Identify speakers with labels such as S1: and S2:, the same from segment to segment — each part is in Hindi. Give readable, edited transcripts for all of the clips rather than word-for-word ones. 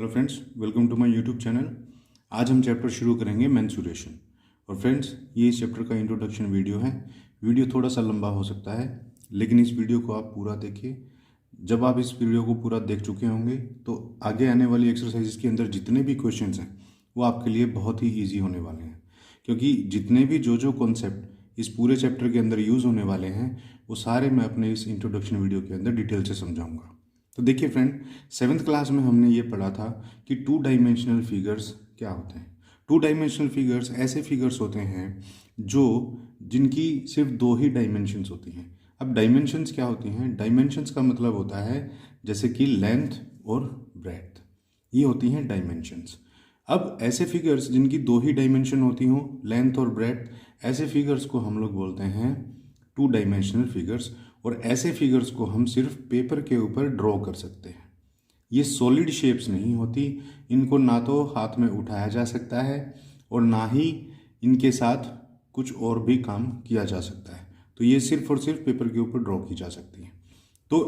S1: Hello friends, welcome to my YouTube channel. आज हम चैप्टर शुरू करेंगे मेंसुरेशन। और फ्रेंड्स, ये इस चैप्टर का इंट्रोडक्शन वीडियो है। वीडियो थोड़ा सा लंबा हो सकता है, लेकिन इस वीडियो को आप पूरा देखिए। जब आप इस वीडियो को पूरा देख चुके होंगे तो आगे आने वाली एक्सरसाइज के अंदर जितने भी क्वेश्चंस हैं वो आपके लिए बहुत ही ईजी होने वाले हैं, क्योंकि जितने भी जो कॉन्सेप्ट इस पूरे चैप्टर के अंदर यूज़ होने वाले हैं वो सारे मैं अपने इस इंट्रोडक्शन वीडियो के अंदर डिटेल से समझाऊंगा। तो देखिए फ्रेंड, 7th क्लास में हमने ये पढ़ा था कि 2 डायमेंशनल फिगर्स क्या होते हैं। 2 डायमेंशनल फिगर्स ऐसे फिगर्स होते हैं जो जिनकी सिर्फ 2 ही डायमेंशंस होती हैं। अब डायमेंशंस क्या होती हैं? डायमेंशंस का मतलब होता है जैसे कि लेंथ और ब्रेड्थ, ये होती हैं डायमेंशंस। अब ऐसे फिगर्स जिनकी 2 ही डायमेंशन होती हों, लेंथ और ब्रेड्थ, ऐसे फिगर्स को हम लोग बोलते हैं 2 डायमेंशनल फिगर्स। और ऐसे फिगर्स को हम सिर्फ पेपर के ऊपर ड्रॉ कर सकते हैं। ये सॉलिड शेप्स नहीं होती, इनको ना तो हाथ में उठाया जा सकता है और ना ही इनके साथ कुछ और भी काम किया जा सकता है। तो ये सिर्फ और सिर्फ पेपर के ऊपर ड्रॉ की जा सकती हैं। तो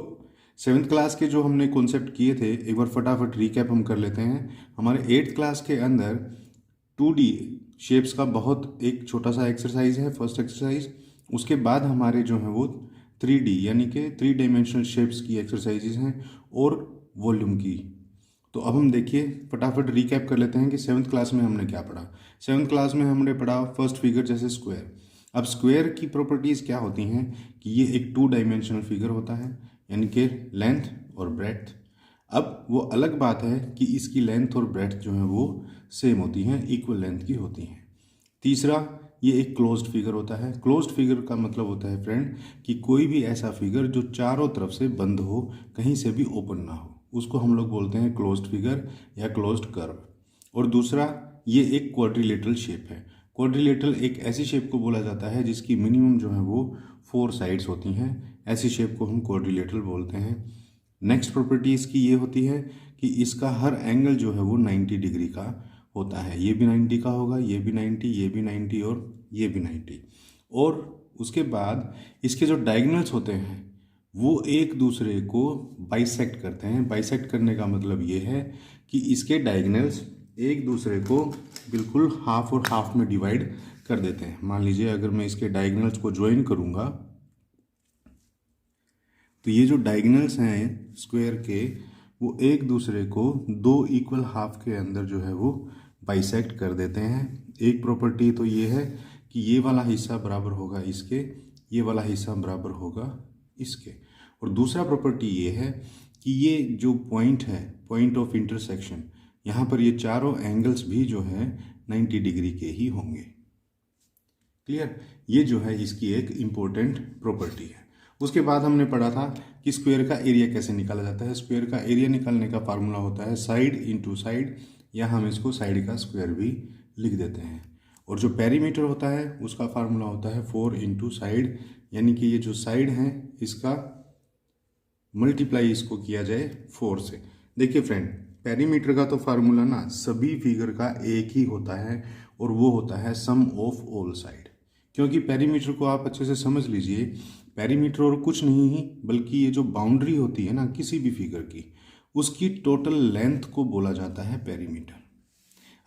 S1: 7th क्लास के जो हमने कॉन्सेप्ट किए थे, एक बार फटाफट रिकैप हम कर लेते हैं। हमारे 8th क्लास के अंदर 2D शेप्स का बहुत एक छोटा सा एक्सरसाइज है, फर्स्ट एक्सरसाइज। उसके बाद हमारे जो हैं वो 3D यानी कि 3 डायमेंशनल शेप्स की एक्सरसाइजेज हैं और वॉल्यूम की। तो अब हम देखिए फटाफट रिकैप कर लेते हैं कि 7th क्लास में हमने क्या पढ़ा। 7th क्लास में हमने पढ़ा फर्स्ट फिगर जैसे स्क्वायर। अब स्क्वायर की प्रॉपर्टीज़ क्या होती हैं कि ये एक 2 डायमेंशनल फिगर होता है, यानी कि लेंथ और ब्रेड्थ। अब वो अलग बात है कि इसकी लेंथ और ब्रेड्थ जो है वो सेम होती हैं, इक्वल लेंथ की होती हैं। तीसरा, ये एक क्लोज्ड फिगर होता है। क्लोज्ड फिगर का मतलब होता है फ्रेंड कि कोई भी ऐसा फिगर जो चारों तरफ से बंद हो, कहीं से भी ओपन ना हो, उसको हम लोग बोलते हैं क्लोज्ड फिगर या क्लोज्ड कर्व। और दूसरा, ये एक क्वाड्रिलेटरल शेप है। क्वाड्रिलेटरल एक ऐसी शेप को बोला जाता है जिसकी मिनिमम जो है वो 4 साइड्स होती हैं। ऐसी शेप को हम क्वाड्रिलेटरल बोलते हैं। नेक्स्ट प्रॉपर्टी इसकी ये होती है कि इसका हर एंगल जो है वो 90 डिग्री का होता है। ये भी 90 का होगा, ये भी 90, ये भी 90 और ये भी 90। और उसके बाद इसके जो डायगोनल्स होते हैं वो एक दूसरे को बाइसेक्ट करते हैं। बाइसेक्ट करने का मतलब ये है कि इसके डायगोनल्स एक दूसरे को बिल्कुल हाफ और हाफ में डिवाइड कर देते हैं। मान लीजिए अगर मैं इसके डायगोनल्स को ज्वाइन करूँगा तो ये जो डायगोनल्स हैं स्क्वायर के वो एक दूसरे को 2 इक्वल हाफ के अंदर जो है वो बाइसेक्ट कर देते हैं। एक प्रॉपर्टी तो ये है कि ये वाला हिस्सा बराबर होगा इसके, ये वाला हिस्सा बराबर होगा इसके। और दूसरा प्रॉपर्टी ये है कि ये जो पॉइंट है, पॉइंट ऑफ इंटरसेक्शन, यहाँ पर ये चारों एंगल्स भी जो है 90 डिग्री के ही होंगे। क्लियर? ये जो है इसकी एक इम्पोर्टेंट प्रॉपर्टी है। उसके बाद हमने पढ़ा था कि स्क्वायर का एरिया कैसे निकाला जाता है। स्क्वायर का एरिया निकालने का फार्मूला होता है साइड इंटू साइड, या हम इसको साइड का स्क्वायर भी लिख देते हैं। और जो पेरीमीटर होता है उसका फार्मूला होता है 4 इंटू साइड, यानी कि ये जो साइड है इसका मल्टीप्लाई इसको किया जाए 4 से। देखिए फ्रेंड, पेरीमीटर का तो फार्मूला ना सभी फिगर का एक ही होता है और वो होता है सम ऑफ ऑल साइड। क्योंकि पेरीमीटर को आप अच्छे से समझ लीजिए, पेरीमीटर और कुछ नहीं ही बल्कि ये जो बाउंड्री होती है ना किसी भी फिगर की, उसकी टोटल लेंथ को बोला जाता है पेरीमीटर।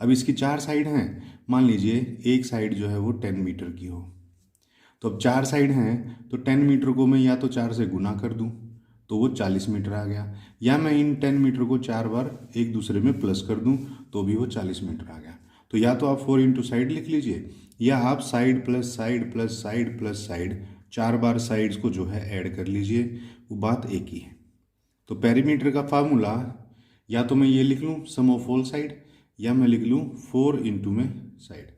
S1: अब इसकी 4 साइड हैं, मान लीजिए एक साइड जो है वो 10 मीटर की हो, तो अब 4 साइड हैं तो 10 मीटर को मैं या तो 4 से गुना कर दूं तो वो 40 मीटर आ गया, या मैं इन 10 मीटर को 4 बार एक दूसरे में प्लस कर दूं तो भी वो 40 मीटर आ गया। तो या तो आप 4 इंटू साइड लिख लीजिए, या आप side plus side plus side plus side 4 बार साइड्स को जो है ऐड कर लीजिए, वो बात एक ही है। तो पेरीमीटर का फार्मूला या तो मैं ये लिख लूँ सम ऑफ ऑल साइड, या मैं लिख लूँ 4 इंटू में साइड।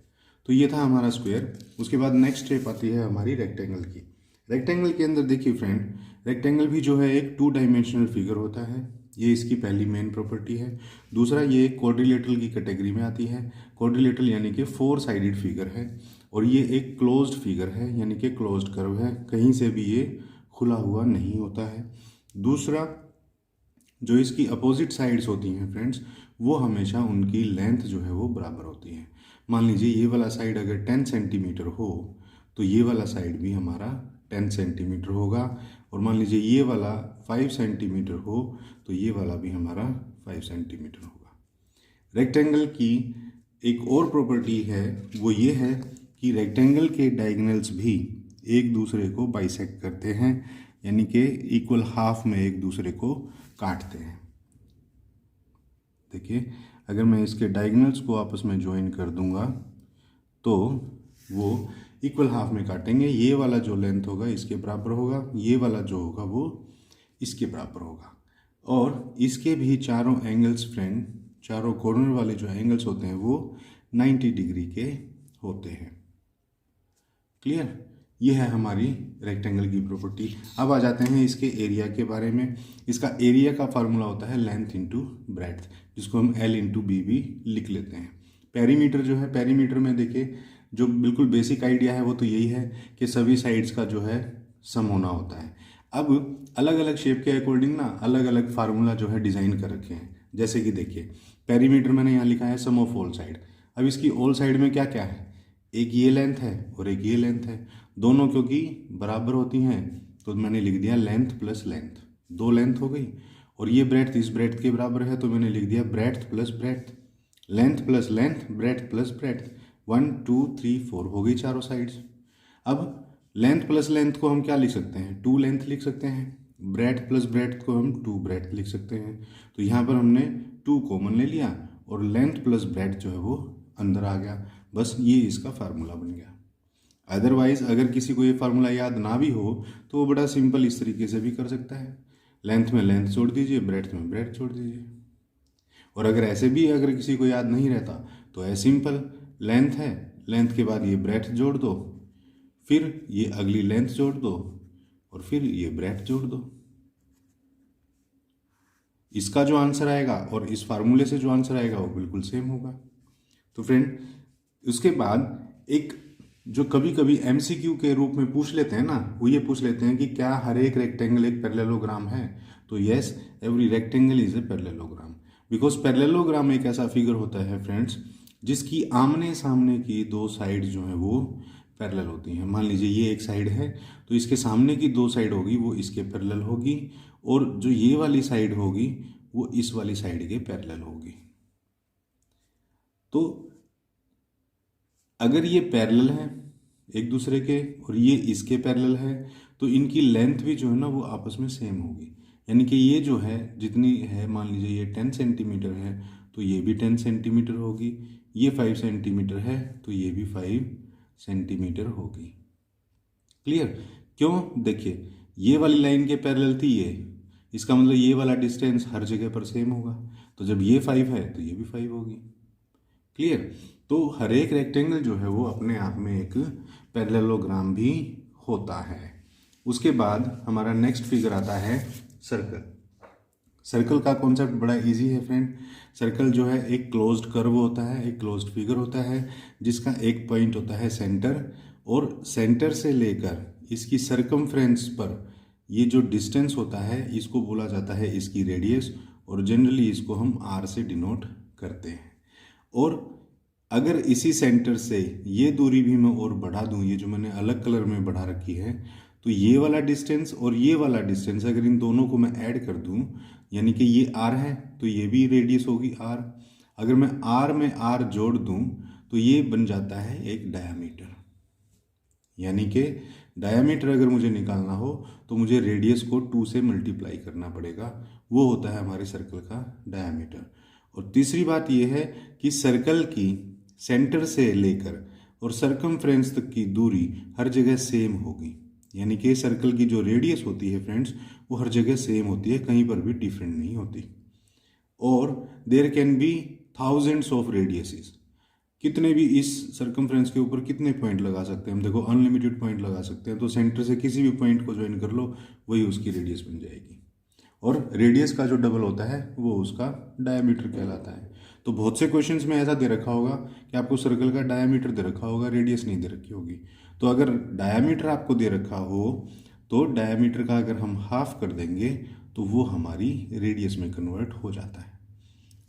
S1: तो ये था हमारा स्क्वायर। उसके बाद नेक्स्ट स्टेप आती है हमारी रेक्टेंगल की। रेक्टेंगल के अंदर देखिए फ्रेंड, रेक्टेंगल भी जो है एक 2 डायमेंशनल फिगर होता है। ये इसकी पहली मेन प्रॉपर्टी है। दूसरा, ये क्वाड्रिलेटरल की कैटेगरी में आती है। क्वाड्रिलेटरल यानी कि 4 साइडेड फिगर है, और ये एक क्लोज्ड फिगर है यानी कि क्लोज्ड कर्व है, कहीं से भी ये खुला हुआ नहीं होता है। दूसरा, जो इसकी अपोजिट साइड्स होती हैं फ्रेंड्स, वो हमेशा उनकी लेंथ जो है वो बराबर होती है। मान लीजिए ये वाला साइड अगर 10 सेंटीमीटर हो तो ये वाला साइड भी हमारा 10 सेंटीमीटर होगा, और मान लीजिए ये वाला 5 सेंटीमीटर हो तो ये वाला भी हमारा 5 सेंटीमीटर होगा। रेक्टेंगल की एक और प्रॉपर्टी है, वो ये है कि रेक्टेंगल के डायगोनल्स भी एक दूसरे को बाइसेक्ट करते हैं, यानी कि इक्वल हाफ में एक दूसरे को काटते हैं। देखिए, अगर मैं इसके डायगोनल्स को आपस में ज्वाइन कर दूंगा तो वो इक्वल हाफ में काटेंगे। ये वाला जो लेंथ होगा इसके बराबर होगा, ये वाला जो होगा वो इसके बराबर होगा। और इसके भी चारों एंगल्स फ्रेंड, चारों कॉर्नर वाले जो एंगल्स होते हैं वो 90 डिग्री के होते हैं। क्लियर? ये है हमारी रेक्टेंगल की प्रॉपर्टी। अब आ जाते हैं इसके एरिया के बारे में। इसका एरिया का फार्मूला होता है लेंथ इंटू ब्रेड्थ, जिसको हम L इंटू बी भी लिख लेते हैं। पेरीमीटर जो है, पेरीमीटर में देखिए जो बिल्कुल बेसिक आइडिया है वो तो यही है कि सभी साइड्स का जो है सम होना होता है। अब अलग अलग शेप के अकॉर्डिंग ना अलग अलग फार्मूला जो है डिज़ाइन कर रखे हैं। जैसे कि देखिए, पेरीमीटर मैंने यहाँ लिखा है सम ऑफ ऑल साइड। अब इसकी ऑल साइड में क्या क्या है, एक ये लेंथ है और एक ये लेंथ है, दोनों क्योंकि बराबर होती हैं तो मैंने लिख दिया लेंथ प्लस लेंथ, दो लेंथ हो गई। और ये ब्रेड्थ इस ब्रेड्थ के बराबर है तो मैंने लिख दिया breadth plus breadth, length plus length, breadth plus breadth. 1 2 3 4 हो गई चारों साइड्स। अब लेंथ प्लस लेंथ को हम क्या लिख सकते हैं, 2 लेंथ लिख सकते हैं। ब्रेड्थ प्लस ब्रेड्थ को हम 2 ब्रेड्थ लिख सकते हैं। तो यहाँ पर हमने 2 कॉमन ले लिया और लेंथ प्लस ब्रेड्थ जो है वो अंदर आ गया। बस ये इसका फार्मूला बन गया। अदरवाइज अगर किसी को ये फार्मूला याद ना भी हो तो वो बड़ा सिंपल इस तरीके से भी कर सकता है, लेंथ में लेंथ जोड़ दीजिए, ब्रेड्थ में ब्रेड्थ जोड़ दीजिए। और अगर ऐसे भी अगर किसी को याद नहीं रहता तो है सिंपल, लेंथ है, लेंथ के बाद ये ब्रेड्थ जोड़ दो, फिर ये अगली लेंथ जोड़ दो और फिर ये ब्रेड्थ जोड़ दो। इसका जो आंसर आएगा और इस फार्मूले से जो आंसर आएगा वो बिल्कुल सेम होगा। तो फ्रेंड, उसके बाद एक जो कभी कभी एमसीक्यू के रूप में पूछ लेते हैं ना, वो ये पूछ लेते हैं कि क्या हर एक रेक्टेंगल एक पैरेललोग्राम है। तो yes, every rectangle is a parallelogram, because parallelogram एक ऐसा फिगर होता है फ्रेंड्स जिसकी आमने सामने की दो साइड जो है वो पैरेलल होती हैं। मान लीजिए ये एक साइड है तो इसके सामने की दो साइड होगी वो इसके पैरेलल होगी, और जो ये वाली साइड होगी वो इस वाली साइड के पैरेलल होगी। तो अगर ये पैरेलल है एक दूसरे के और ये इसके पैरेलल है तो इनकी लेंथ भी जो है ना वो आपस में सेम होगी। यानी कि ये जो है जितनी है, मान लीजिए ये 10 सेंटीमीटर है तो ये भी 10 सेंटीमीटर होगी, ये 5 सेंटीमीटर है तो ये भी 5 सेंटीमीटर होगी। क्लियर? क्यों? देखिए, ये वाली लाइन के पैरेलल थी ये, इसका मतलब ये वाला डिस्टेंस हर जगह पर सेम होगा, तो जब ये 5 है तो ये भी 5 होगी। क्लियर? तो हर एक रेक्टेंगल जो है वो अपने आप में एक पैरेललोग्राम भी होता है। उसके बाद हमारा नेक्स्ट फिगर आता है सर्कल। सर्कल का कॉन्सेप्ट बड़ा इजी है फ्रेंड। सर्कल जो है एक क्लोज्ड कर्व होता है, एक क्लोज्ड फिगर होता है जिसका एक पॉइंट होता है सेंटर, और सेंटर से लेकर इसकी सरकमफ्रेंस पर ये जो डिस्टेंस होता है इसको बोला जाता है इसकी रेडियस, और जनरली इसको हम आर से डिनोट करते हैं। और अगर इसी सेंटर से ये दूरी भी मैं और बढ़ा दूं, ये जो मैंने अलग कलर में बढ़ा रखी है, तो ये वाला डिस्टेंस और ये वाला डिस्टेंस अगर इन दोनों को मैं ऐड कर दूं, यानी कि ये आर है तो ये भी रेडियस होगी आर। अगर मैं आर में आर जोड़ दूं तो ये बन जाता है एक डायामीटर। यानी कि डायामीटर अगर मुझे निकालना हो तो मुझे रेडियस को 2 से मल्टीप्लाई करना पड़ेगा, वो होता है हमारे सर्कल का डायामीटर। और तीसरी बात यह है कि सर्कल की सेंटर से लेकर और सरकमफ्रेंस तक की दूरी हर जगह सेम होगी। यानी कि सर्कल की जो रेडियस होती है फ्रेंड्स वो हर जगह सेम होती है, कहीं पर भी डिफरेंट नहीं होती। और there can be thousands of radiuses, कितने भी इस सरकमफ्रेंस के ऊपर कितने पॉइंट लगा सकते हैं हम, देखो अनलिमिटेड पॉइंट लगा सकते हैं। तो सेंटर से किसी भी पॉइंट को ज्वाइन कर लो वही उसकी रेडियस बन जाएगी, और रेडियस का जो डबल होता है वो उसका डायामीटर कहलाता है। तो बहुत से क्वेश्चंस में ऐसा दे रखा होगा कि आपको सर्कल का डायामीटर दे रखा होगा, रेडियस नहीं दे रखी होगी। तो अगर डायामीटर आपको दे रखा हो तो डायामीटर का अगर हम हाफ कर देंगे तो वो हमारी रेडियस में कन्वर्ट हो जाता है।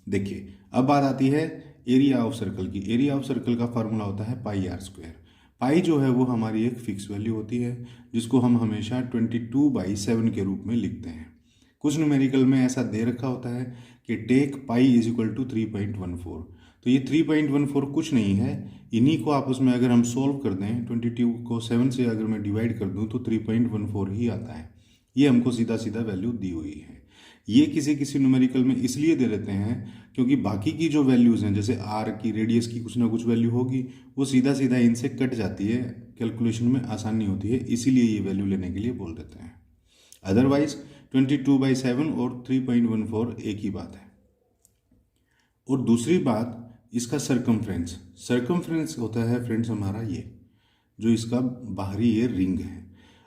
S1: देखिए, अब बात आती है एरिया ऑफ सर्कल की। एरिया ऑफ सर्कल का फार्मूला होता है पाई आर स्क्वायर। पाई जो है वो हमारी एक फिक्स वैल्यू होती है जिसको हम हमेशा 22/7 के रूप में लिखते हैं। कुछ न्यूमेरिकल में ऐसा दे रखा होता है कि take pi is equal to 3.14। तो ये 3.14 कुछ नहीं है, इन्हीं को आपस में अगर हम सोल्व कर दें, 22 को 7 से अगर मैं डिवाइड कर दूं तो 3.14 ही आता है। ये हमको सीधा सीधा वैल्यू दी हुई है। ये किसी किसी न्यूमेरिकल में इसलिए दे देते हैं क्योंकि बाकी की जो वैल्यूज़ हैं, जैसे आर की, रेडियस की कुछ ना कुछ वैल्यू होगी, वो सीधा सीधा इनसे कट जाती है, कैलकुलेशन में आसानी होती है, इसीलिए ये वैल्यू लेने के लिए बोल देते हैं। अदरवाइज 22/7 और 3.14 एक ही बात है। और दूसरी बात, इसका सरकमफ्रेंस होता है फ्रेंड्स हमारा ये जो इसका बाहरी ये रिंग है।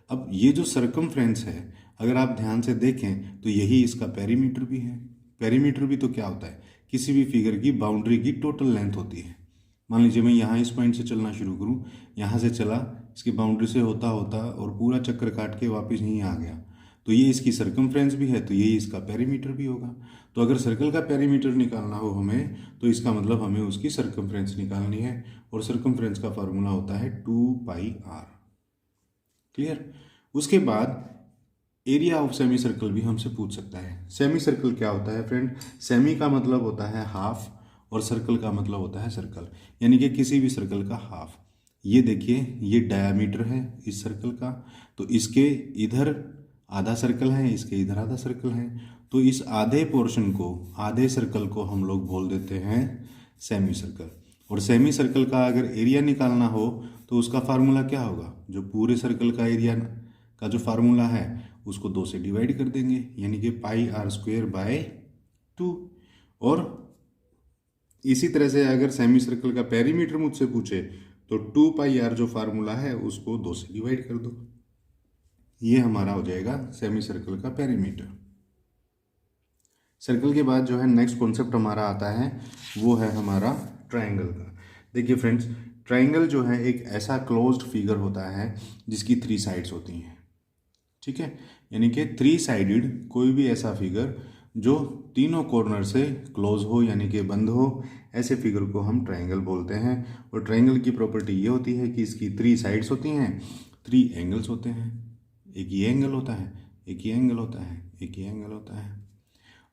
S1: अब ये जो सरकमफ्रेंस है, अगर आप ध्यान से देखें तो यही इसका पेरीमीटर भी है। पेरीमीटर भी तो क्या होता है, किसी भी फिगर की बाउंड्री की टोटल लेंथ होती है। मान लीजिए मैं यहाँ इस पॉइंट से चलना शुरू करूँ, यहाँ से चला, इसकी बाउंड्री से होता होता और पूरा चक्कर काट के वापस यहीं आ गया, तो ये इसकी सरकमफ्रेंस भी है, तो यही इसका पेरीमीटर भी होगा। तो अगर सर्कल का पेरीमीटर निकालना हो हमें, तो इसका मतलब हमें उसकी सरकमफ्रेंस निकालनी है, और सरकमफ्रेंस का फार्मूला होता है 2πr। क्लियर। उसके बाद एरिया ऑफ सेमी सर्कल भी हमसे पूछ सकता है। सेमी सर्कल क्या होता है फ्रेंड, सेमी का मतलब होता है हाफ, और सर्कल का मतलब होता है सर्कल, यानी कि किसी भी सर्कल का हाफ। ये देखिए, ये डायामीटर है इस सर्कल का, तो इसके इधर आधा सर्कल है, इसके इधर आधा सर्कल है, तो इस आधे पोर्शन को, आधे सर्कल को हम लोग बोल देते हैं सेमी सर्कल। और सेमी सर्कल का अगर एरिया निकालना हो तो उसका फार्मूला क्या होगा, जो पूरे सर्कल का एरिया का जो फार्मूला है उसको 2 से डिवाइड कर देंगे, यानी कि πr²/2। और इसी तरह से अगर सेमी सर्कल का पेरीमीटर मुझसे पूछे तो 2πr जो फार्मूला है उसको 2 से डिवाइड कर दो, ये हमारा हो जाएगा सेमी सर्कल का पेरीमीटर। सर्कल के बाद जो है नेक्स्ट कॉन्सेप्ट हमारा आता है, वो है हमारा ट्रायंगल का। देखिए फ्रेंड्स, ट्रायंगल जो है एक ऐसा क्लोज्ड फिगर होता है जिसकी 3 साइड्स होती हैं, ठीक है, यानी कि 3 साइडेड कोई भी ऐसा फिगर जो तीनों कॉर्नर से क्लोज हो, यानी कि बंद हो, ऐसे फिगर को हम ट्रायंगल बोलते हैं। और ट्रायंगल की प्रॉपर्टी ये होती है कि इसकी 3 साइड्स होती हैं, 3 एंगल्स होते हैं, एक ये एंगल होता है, एक ये एंगल होता है, एक ये एंगल होता है,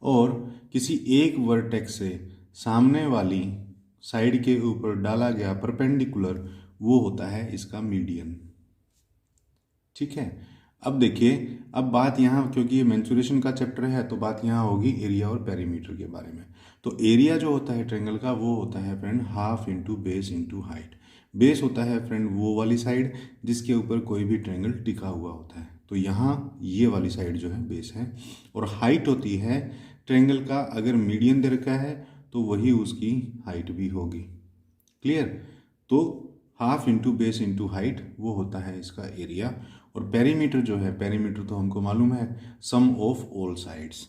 S1: और किसी एक वर्टेक्स से सामने वाली साइड के ऊपर डाला गया परपेंडिकुलर, वो होता है इसका मीडियन। ठीक है। अब देखिए, अब बात यहाँ, क्योंकि ये मेंसुरेशन का चैप्टर है, तो बात यहाँ होगी एरिया और पेरीमीटर के बारे में। तो एरिया जो होता है ट्रायंगल का, वो होता है friend half into base into height. Base होता है फ्रेंड वो वाली साइड जिसके ऊपर कोई भी ट्रायंगल टिका हुआ होता है, तो यहाँ ये वाली साइड जो है बेस है। और हाइट होती है ट्रायंगल का, अगर मीडियन दे रखा है तो वही उसकी हाइट भी होगी। क्लियर। तो half into base into height वो होता है इसका एरिया। और पेरीमीटर जो है, पेरीमीटर तो हमको मालूम है, सम ऑफ ऑल साइड्स।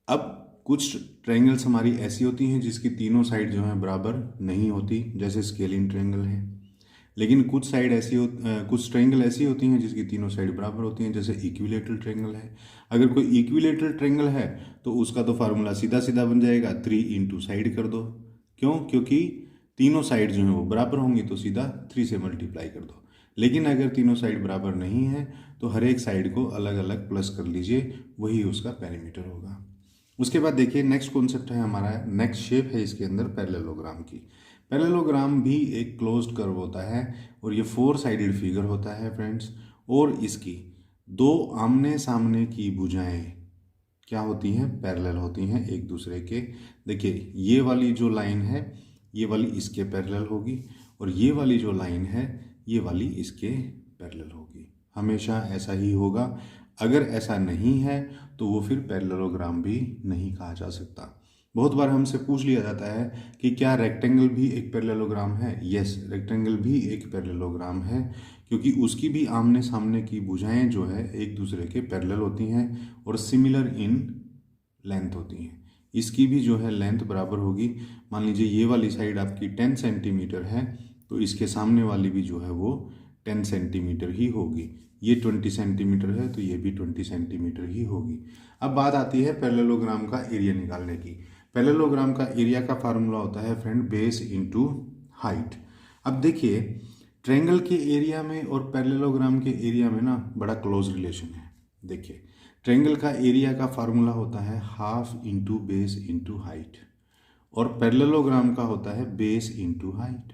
S1: अब कुछ ट्रायंगल्स हमारी ऐसी होती हैं जिसकी तीनों साइड जो है बराबर नहीं होती, जैसे स्केलिंग ट्रायंगल है। लेकिन कुछ कुछ ट्रायंगल ऐसी होती हैं जिसकी तीनों साइड बराबर होती हैं, जैसे इक्विलेटरल ट्रायंगल है। अगर कोई इक्विलेटरल ट्रायंगल है तो उसका तो फार्मूला सीधा सीधा बन जाएगा, 3 इंटू साइड कर दो। क्यों? क्योंकि तीनों साइड जो हैं वो बराबर होंगी, तो सीधा 3 से मल्टीप्लाई कर दो। लेकिन अगर तीनों साइड बराबर नहीं है तो हर एक साइड को अलग अलग प्लस कर लीजिए, वही उसका पेरीमीटर होगा। उसके बाद देखिए नेक्स्ट कॉन्सेप्ट है हमारा, नेक्स्ट शेप है इसके अंदर पैरेललोग्राम की। पैरेललोग्राम भी एक क्लोज्ड कर्व होता है और ये 4 साइडेड फिगर होता है फ्रेंड्स। और इसकी 2 आमने सामने की भुजाएं क्या होती हैं, पैरेलल होती हैं एक दूसरे के। देखिए ये वाली जो लाइन है ये वाली इसके पैरेलल होगी, और ये वाली जो लाइन है ये वाली इसके पैरेलल होगी। हमेशा ऐसा ही होगा। अगर ऐसा नहीं है तो वो फिर पैरेललोग्राम भी नहीं कहा जा सकता। बहुत बार हमसे पूछ लिया जाता है कि क्या रेक्टेंगल भी एक पैरेललोग्राम है। यस, रेक्टेंगल भी एक पैरेललोग्राम है, क्योंकि उसकी भी आमने सामने की भुजाएं जो है एक दूसरे के पैरेलल होती हैं और सिमिलर इन लेंथ होती हैं। इसकी भी जो है लेंथ बराबर होगी। मान लीजिए ये वाली साइड आपकी 10 सेंटीमीटर है, तो इसके सामने वाली भी जो है वो 10 सेंटीमीटर ही होगी। ये 20 सेंटीमीटर है तो ये भी 20 सेंटीमीटर ही होगी। अब बात आती है पैरेललोग्राम का एरिया निकालने की। पैरेललोग्राम का एरिया का फार्मूला होता है फ्रेंड बेस इंटू हाइट। अब देखिए ट्रायंगल के एरिया में और पैरेललोग्राम के एरिया में ना बड़ा क्लोज रिलेशन है। देखिए ट्रायंगल का एरिया का फार्मूला होता है half into base into height, और पैरेललोग्राम का होता है बेस इंटू हाइट।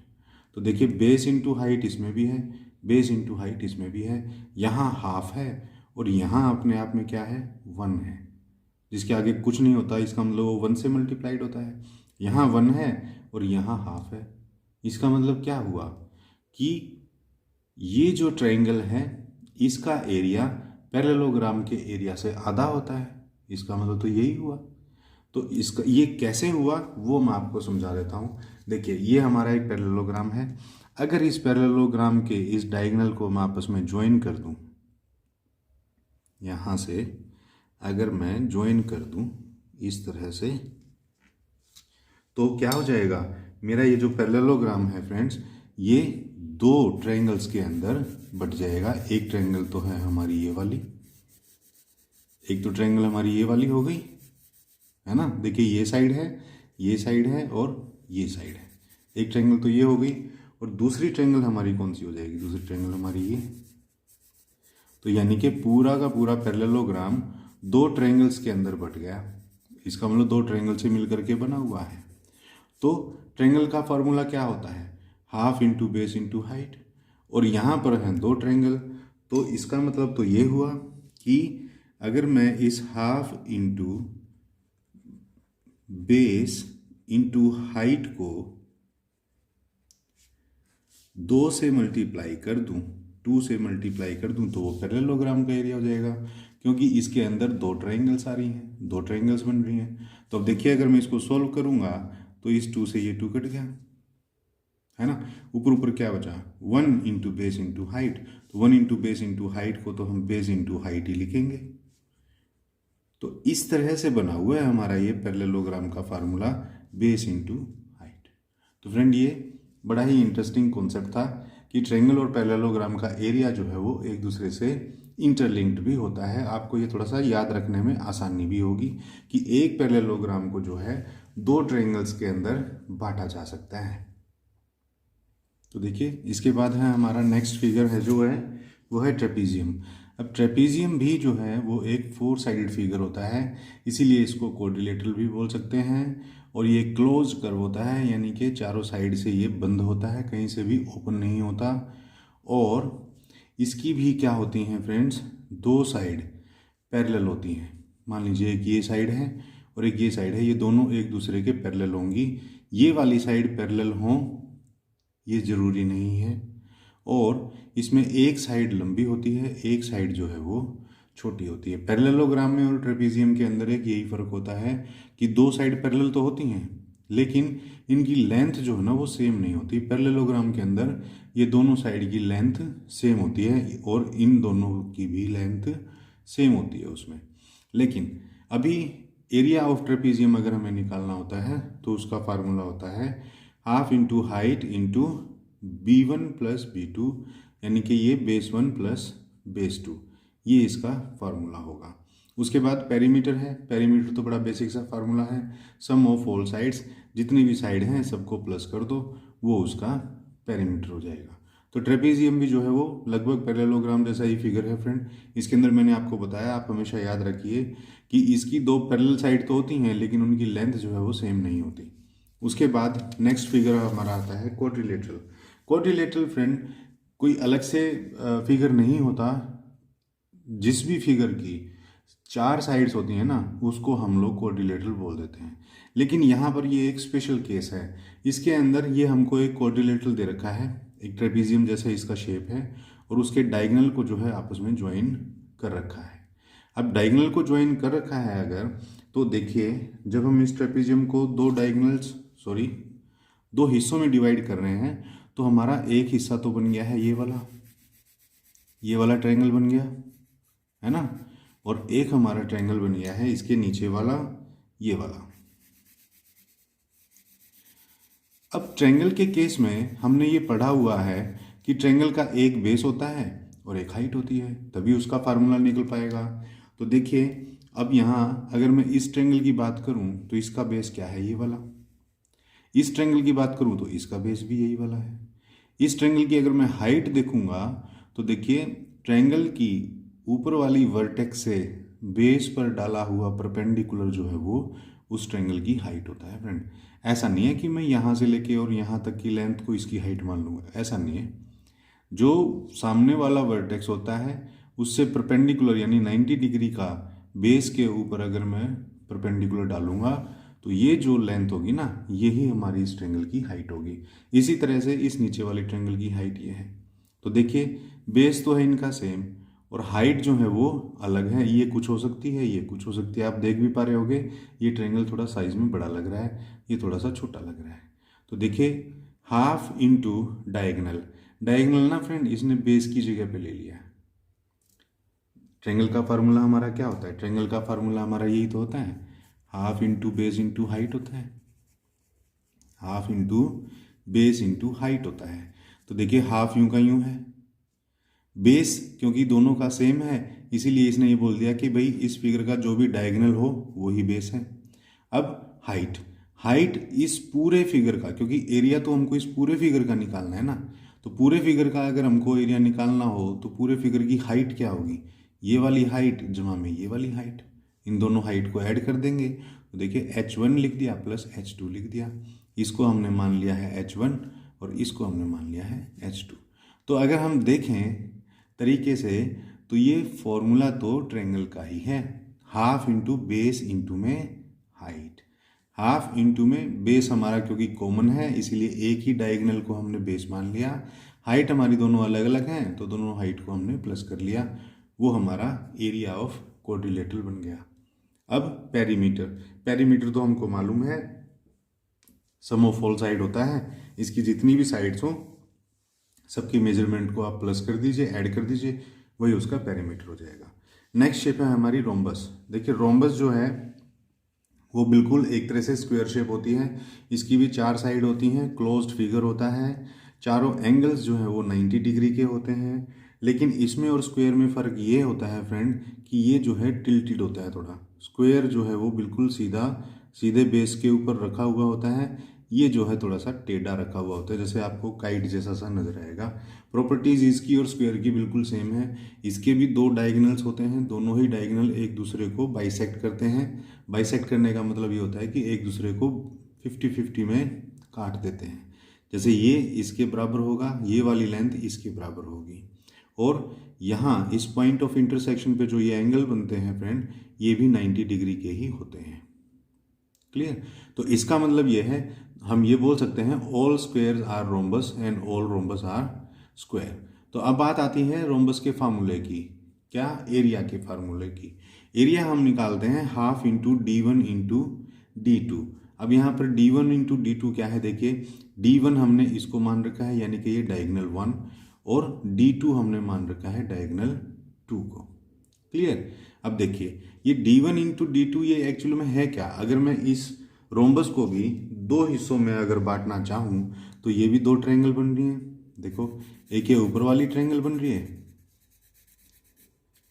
S1: तो देखिए बेस इंटू हाइट इसमें भी है, बेस इंटू हाइट इसमें भी है, यहाँ हाफ है और यहाँ अपने आप में क्या है 1 है, जिसके आगे कुछ नहीं होता, इसका मतलब 1 से मल्टीप्लाइड होता है। यहाँ 1 है और यहाँ हाफ है। इसका मतलब क्या हुआ कि ये जो ट्रायंगल है इसका एरिया पैरेललोग्राम के एरिया से आधा होता है। इसका मतलब तो यही हुआ। तो इसका ये कैसे हुआ वो मैं आपको समझा देता हूँ। देखिए ये हमारा एक पैरेललोग्राम है। अगर इस पैरेललोग्राम के इस डायगोनल को मैं आपस में ज्वाइन कर दूं, यहाँ से अगर मैं ज्वाइन कर दूं इस तरह से, तो क्या हो जाएगा, मेरा ये जो पैरेललोग्राम है फ्रेंड्स, ये 2 ट्रायंगल्स के अंदर बट जाएगा। एक ट्रायंगल तो है हमारी ये वाली, एक तो ट्रायंगल हमारी ये वाली हो गई है ना। देखिए ये साइड है, ये साइड है और ये साइड है। एक ट्रायंगल तो ये हो गई, और दूसरी ट्रायंगल हमारी कौन सी हो जाएगी, दूसरी ट्रायंगल हमारी ये। तो यानी कि पूरा का पूरा पैरेललोग्राम 2 ट्रायंगल्स के अंदर बट गया। इसका मतलब 2 ट्रायंगल से मिलकर के बना हुआ है। तो ट्रायंगल का फॉर्मूला क्या होता है, half into base into height, और यहाँ पर हैं 2 ट्रायंगल। तो इसका मतलब तो ये हुआ कि अगर मैं इस half into base into height को 2 से मल्टीप्लाई कर दूं, 2 से मल्टीप्लाई कर दूं, तो वो पैरेललोग्राम का एरिया हो जाएगा, क्योंकि इसके अंदर 2 ट्रायंगल्स आ रही हैं, 2 ट्रायंगल्स बन रही हैं। तो अब देखिए अगर मैं इसको सॉल्व करूंगा तो इस 2 से ये 2 कट गया है ना। ऊपर ऊपर क्या बचा, 1 इंटू बेस इंटू हाइट। तो 1 इंटू बेस इंटू हाइट को तो हम बेस इंटू हाइट ही लिखेंगे। तो इस तरह से बना हुआ है हमारा ये पैरेललोग्राम का फार्मूला, बेस इंटू हाइट। तो फ्रेंड ये बड़ा ही इंटरेस्टिंग कॉन्सेप्ट था कि ट्रायंगल और पैरेललोग्राम का एरिया जो है वो एक दूसरे से इंटरलिंक्ड भी होता है। आपको ये थोड़ा सा याद रखने में आसानी भी होगी कि एक पैरेललोग्राम को जो है 2 ट्रायंगल्स के अंदर बांटा जा सकता है। तो देखिए इसके बाद है हमारा नेक्स्ट फिगर है जो है वो है ट्रेपीजियम। अब ट्रेपीजियम भी जो है वो एक 4 साइडेड फिगर होता है, इसीलिए इसको क्वाड्रिलेटरल भी बोल सकते हैं। और ये क्लोज कर्व होता है, यानी कि चारों साइड से ये बंद होता है, कहीं से भी ओपन नहीं होता। और इसकी भी क्या होती हैं फ्रेंड्स, 2 साइड पैरेलल होती हैं। मान लीजिए एक ये साइड है और एक ये साइड है, ये दोनों एक दूसरे के पैरेलल होंगी। ये वाली साइड पैरेलल हों ये ज़रूरी नहीं है, और इसमें एक साइड लंबी होती है, एक साइड जो है वो छोटी होती है। पैरेललोग्राम में और ट्रेपीजियम के अंदर एक यही फ़र्क होता है कि 2 साइड पैरेलल तो होती हैं, लेकिन इनकी लेंथ जो है ना वो सेम नहीं होती। पैरेललोग्राम के अंदर ये दोनों साइड की लेंथ सेम होती है और इन दोनों की भी लेंथ सेम होती है उसमें। लेकिन अभी एरिया ऑफ ट्रेपीजियम अगर हमें निकालना होता है तो उसका फार्मूला होता है half into height into B1 plus B2, यानी कि ये बेस 1 प्लस बेस 2, ये इसका फार्मूला होगा। उसके बाद पेरीमीटर है। पेरीमीटर तो बड़ा बेसिक सा फार्मूला है, सम ऑफ ऑल साइड्स, जितनी भी साइड हैं सबको प्लस कर दो, वो उसका पेरीमीटर हो जाएगा। तो ट्रेपीजियम भी जो है वो लगभग पैरेललोग्राम जैसा ही फिगर है फ्रेंड। इसके अंदर मैंने आपको बताया, आप हमेशा याद रखिए कि इसकी 2 पैरेलल साइड तो होती हैं लेकिन उनकी लेंथ जो है वो सेम नहीं होती। उसके बाद नेक्स्ट फिगर हमारा आता है क्वाड्रिलेटरल। क्वाड्रिलेटरल फ्रेंड कोई अलग से फिगर नहीं होता, जिस भी फिगर की 4 साइड्स होती हैं ना उसको हम लोग क्वाड्रिलेटरल बोल देते हैं। लेकिन यहाँ पर ये एक स्पेशल केस है, इसके अंदर ये हमको एक क्वाड्रिलेटरल दे रखा है, एक ट्रेपीजियम जैसे इसका शेप है, और उसके डायगोनल को जो है आपस में ज्वाइन कर रखा है। अब डायगोनल को ज्वाइन कर रखा है अगर, तो देखिए जब हम इस ट्रेपीजियम को 2 हिस्सों में डिवाइड कर रहे हैं तो हमारा एक हिस्सा तो बन गया है ये वाला ट्रायंगल बन गया है ना, और एक हमारा ट्रायंगल बन गया है इसके नीचे वाला, ये वाला। अब ट्रायंगल के केस में हमने ये पढ़ा हुआ है कि ट्रायंगल का एक बेस होता है और एक हाइट होती है, तभी उसका फार्मूला निकल पाएगा। तो देखिए अब यहाँ अगर मैं इस ट्रायंगल की बात करूँ तो इसका बेस क्या है, ये वाला। इस ट्रायंगल की बात करूँ तो इसका बेस भी यही वाला है। इस ट्रायंगल की अगर मैं हाइट देखूंगा तो देखिए ट्रायंगल की ऊपर वाली वर्टेक्स से बेस पर डाला हुआ परपेंडिकुलर जो है वो उस ट्रायंगल की हाइट होता है फ्रेंड। ऐसा नहीं है कि मैं यहाँ से लेके और यहाँ तक की लेंथ को इसकी हाइट मान लूँगा, ऐसा नहीं है। जो सामने वाला वर्टेक्स होता है उससे परपेंडिकुलर यानी 90 डिग्री का बेस के ऊपर अगर मैं परपेंडिकुलर डालूंगा तो ये जो लेंथ होगी ना, यही हमारी इस ट्रायंगल की हाइट होगी। इसी तरह से इस नीचे वाले ट्रायंगल की हाइट ये है। तो देखिए बेस तो है इनका सेम और हाइट जो है वो अलग है। ये कुछ हो सकती है, ये कुछ हो सकती है। आप देख भी पा रहे होगे ये ट्रायंगल थोड़ा साइज में बड़ा लग रहा है, ये थोड़ा सा छोटा लग रहा है। तो देखिए हाफ इंटू डायगनल, डायगनल ना फ्रेंड इसने बेस की जगह पे ले लिया। ट्रायंगल का फार्मूला हमारा क्या होता है? ट्रायंगल का फार्मूला हमारा यही तो होता है, half into base into height होता है। Half into base into height होता है। तो देखिए हाफ यूं का यूं है, बेस क्योंकि दोनों का सेम है इसीलिए इसने ये बोल दिया कि भाई इस फिगर का जो भी डायगोनल हो वही बेस है। अब हाइट, हाइट इस पूरे फिगर का, क्योंकि एरिया तो हमको इस पूरे फिगर का निकालना है ना, तो पूरे फिगर का अगर हमको एरिया निकालना हो तो पूरे फिगर की हाइट क्या होगी? ये वाली हाइट जमा में ये वाली हाइट, इन दोनों हाइट को ऐड कर देंगे तो देखिए h1 लिख दिया प्लस h2 लिख दिया। इसको हमने मान लिया है h1 और इसको हमने मान लिया है h2। तो अगर हम देखें तरीके से तो ये फॉर्मूला तो ट्रायंगल का ही है, हाफ इंटू बेस इंटू में हाइट। हाफ इंटू में बेस हमारा क्योंकि कॉमन है इसीलिए एक ही डायगोनल को हमने बेस मान लिया। हाइट हमारी दोनों अलग अलग हैं तो दोनों हाइट को हमने प्लस कर लिया, वो हमारा एरिया ऑफ क्वाड्रिलेटरल बन गया। अब पेरीमीटर, पेरीमीटर तो हमको मालूम है सम ऑफ ऑल साइड होता है, इसकी जितनी भी साइड्स हो सबकी मेजरमेंट को आप प्लस कर दीजिए, ऐड कर दीजिए, वही उसका पेरीमीटर हो जाएगा। नेक्स्ट शेप है हमारी रोम्बस। देखिए रोम्बस जो है वो बिल्कुल एक तरह से स्क्वायर शेप होती है, इसकी भी 4 साइड होती हैं, क्लोज्ड फिगर होता है, चारों एंगल्स जो है वो 90 डिग्री के होते हैं। लेकिन इसमें और स्क्वायर में फ़र्क ये होता है फ्रेंड कि ये जो है टिल्टेड होता है थोड़ा, स्क्वायर जो है वो बिल्कुल सीधा सीधे बेस के ऊपर रखा हुआ होता है, ये जो है थोड़ा सा टेढ़ा रखा हुआ होता है, जैसे आपको काइट जैसा सा नजर आएगा। प्रॉपर्टीज इसकी और स्क्वायर की बिल्कुल सेम है। इसके भी 2 डायगोनल्स होते हैं, दोनों ही डायगोनल एक दूसरे को बाइसेक्ट करते हैं। बाइसेक्ट करने का मतलब ये होता है कि एक दूसरे को 50-50 में काट देते हैं। जैसे ये इसके बराबर होगा, ये वाली लेंथ इसके बराबर होगी, और यहाँ इस पॉइंट ऑफ इंटरसेक्शन पे जो ये एंगल बनते हैं फ्रेंड ये भी 90 डिग्री के ही होते हैं। क्लियर? तो इसका मतलब ये है, हम ये बोल सकते हैं all squares are rhombus and all rhombus are square. तो अब बात आती है रोम्बस के फार्मूले की, क्या? एरिया के फार्मूले की। एरिया हम निकालते हैं half into d1 into d2। अब यहाँ पर d1 इंटू d2 क्या है? देखिए d1 हमने इसको मान रखा है यानी कि ये डायगोनल 1, और d2 हमने मान रखा है डायगोनल 2 को। क्लियर? अब देखिए ये d1 इंटू d2 ये एक्चुअली में है क्या? अगर मैं इस रोम्बस को भी 2 हिस्सों में अगर बांटना चाहूँ तो ये भी 2 ट्रायंगल बन रही हैं। देखो एक ये ऊपर वाली ट्रायंगल बन रही है,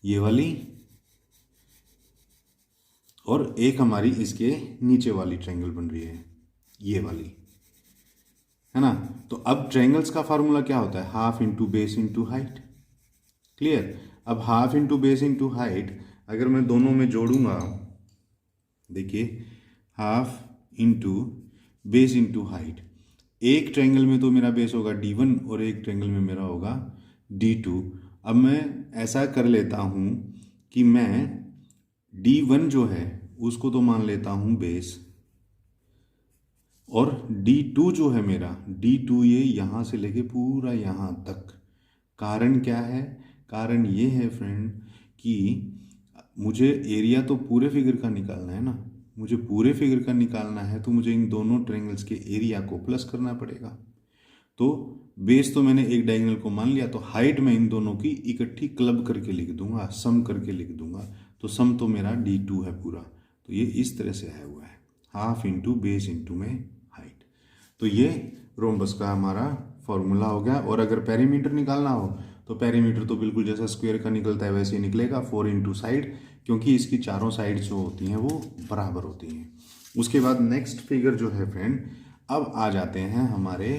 S1: ये वाली, और एक हमारी इसके नीचे वाली ट्रायंगल बन रही है, ये वाली, है ना? तो अब ट्रायंगल्स का फार्मूला क्या होता है? Half into base into height. Clear? अब half into base into height अगर मैं दोनों में जोड़ूंगा, देखिए half into base into height, एक ट्रायंगल में तो मेरा बेस होगा d1 और एक ट्रायंगल में मेरा होगा d2। अब मैं ऐसा कर लेता हूँ कि मैं d1 जो है उसको तो मान लेता हूँ बेस, और d2 जो है मेरा d2 ये यहाँ से लेके पूरा यहाँ तक। कारण क्या है? कारण ये है फ्रेंड कि मुझे एरिया तो पूरे फिगर का निकालना है ना, मुझे पूरे फिगर का निकालना है तो मुझे इन दोनों ट्रायंगल्स के एरिया को प्लस करना पड़ेगा। तो बेस तो मैंने एक डायगोनल को मान लिया, तो हाइट में इन दोनों की इकट्ठी क्लब करके लिख दूंगा, सम करके लिख दूंगा, तो सम तो मेरा d2 है पूरा। तो ये इस तरह से आया हुआ है, हाफ इंटू बेस इंटू में हाइट। तो ये रोम्बस का हमारा फॉर्मूला हो गया। और अगर पेरीमीटर निकालना हो तो पेरीमीटर तो बिल्कुल जैसा स्क्वायर का निकलता है वैसे ही निकलेगा, 4 इंटू साइड, क्योंकि इसकी चारों साइड जो होती हैं वो बराबर होती हैं। उसके बाद नेक्स्ट फिगर जो है फ्रेंड, अब आ जाते हैं हमारे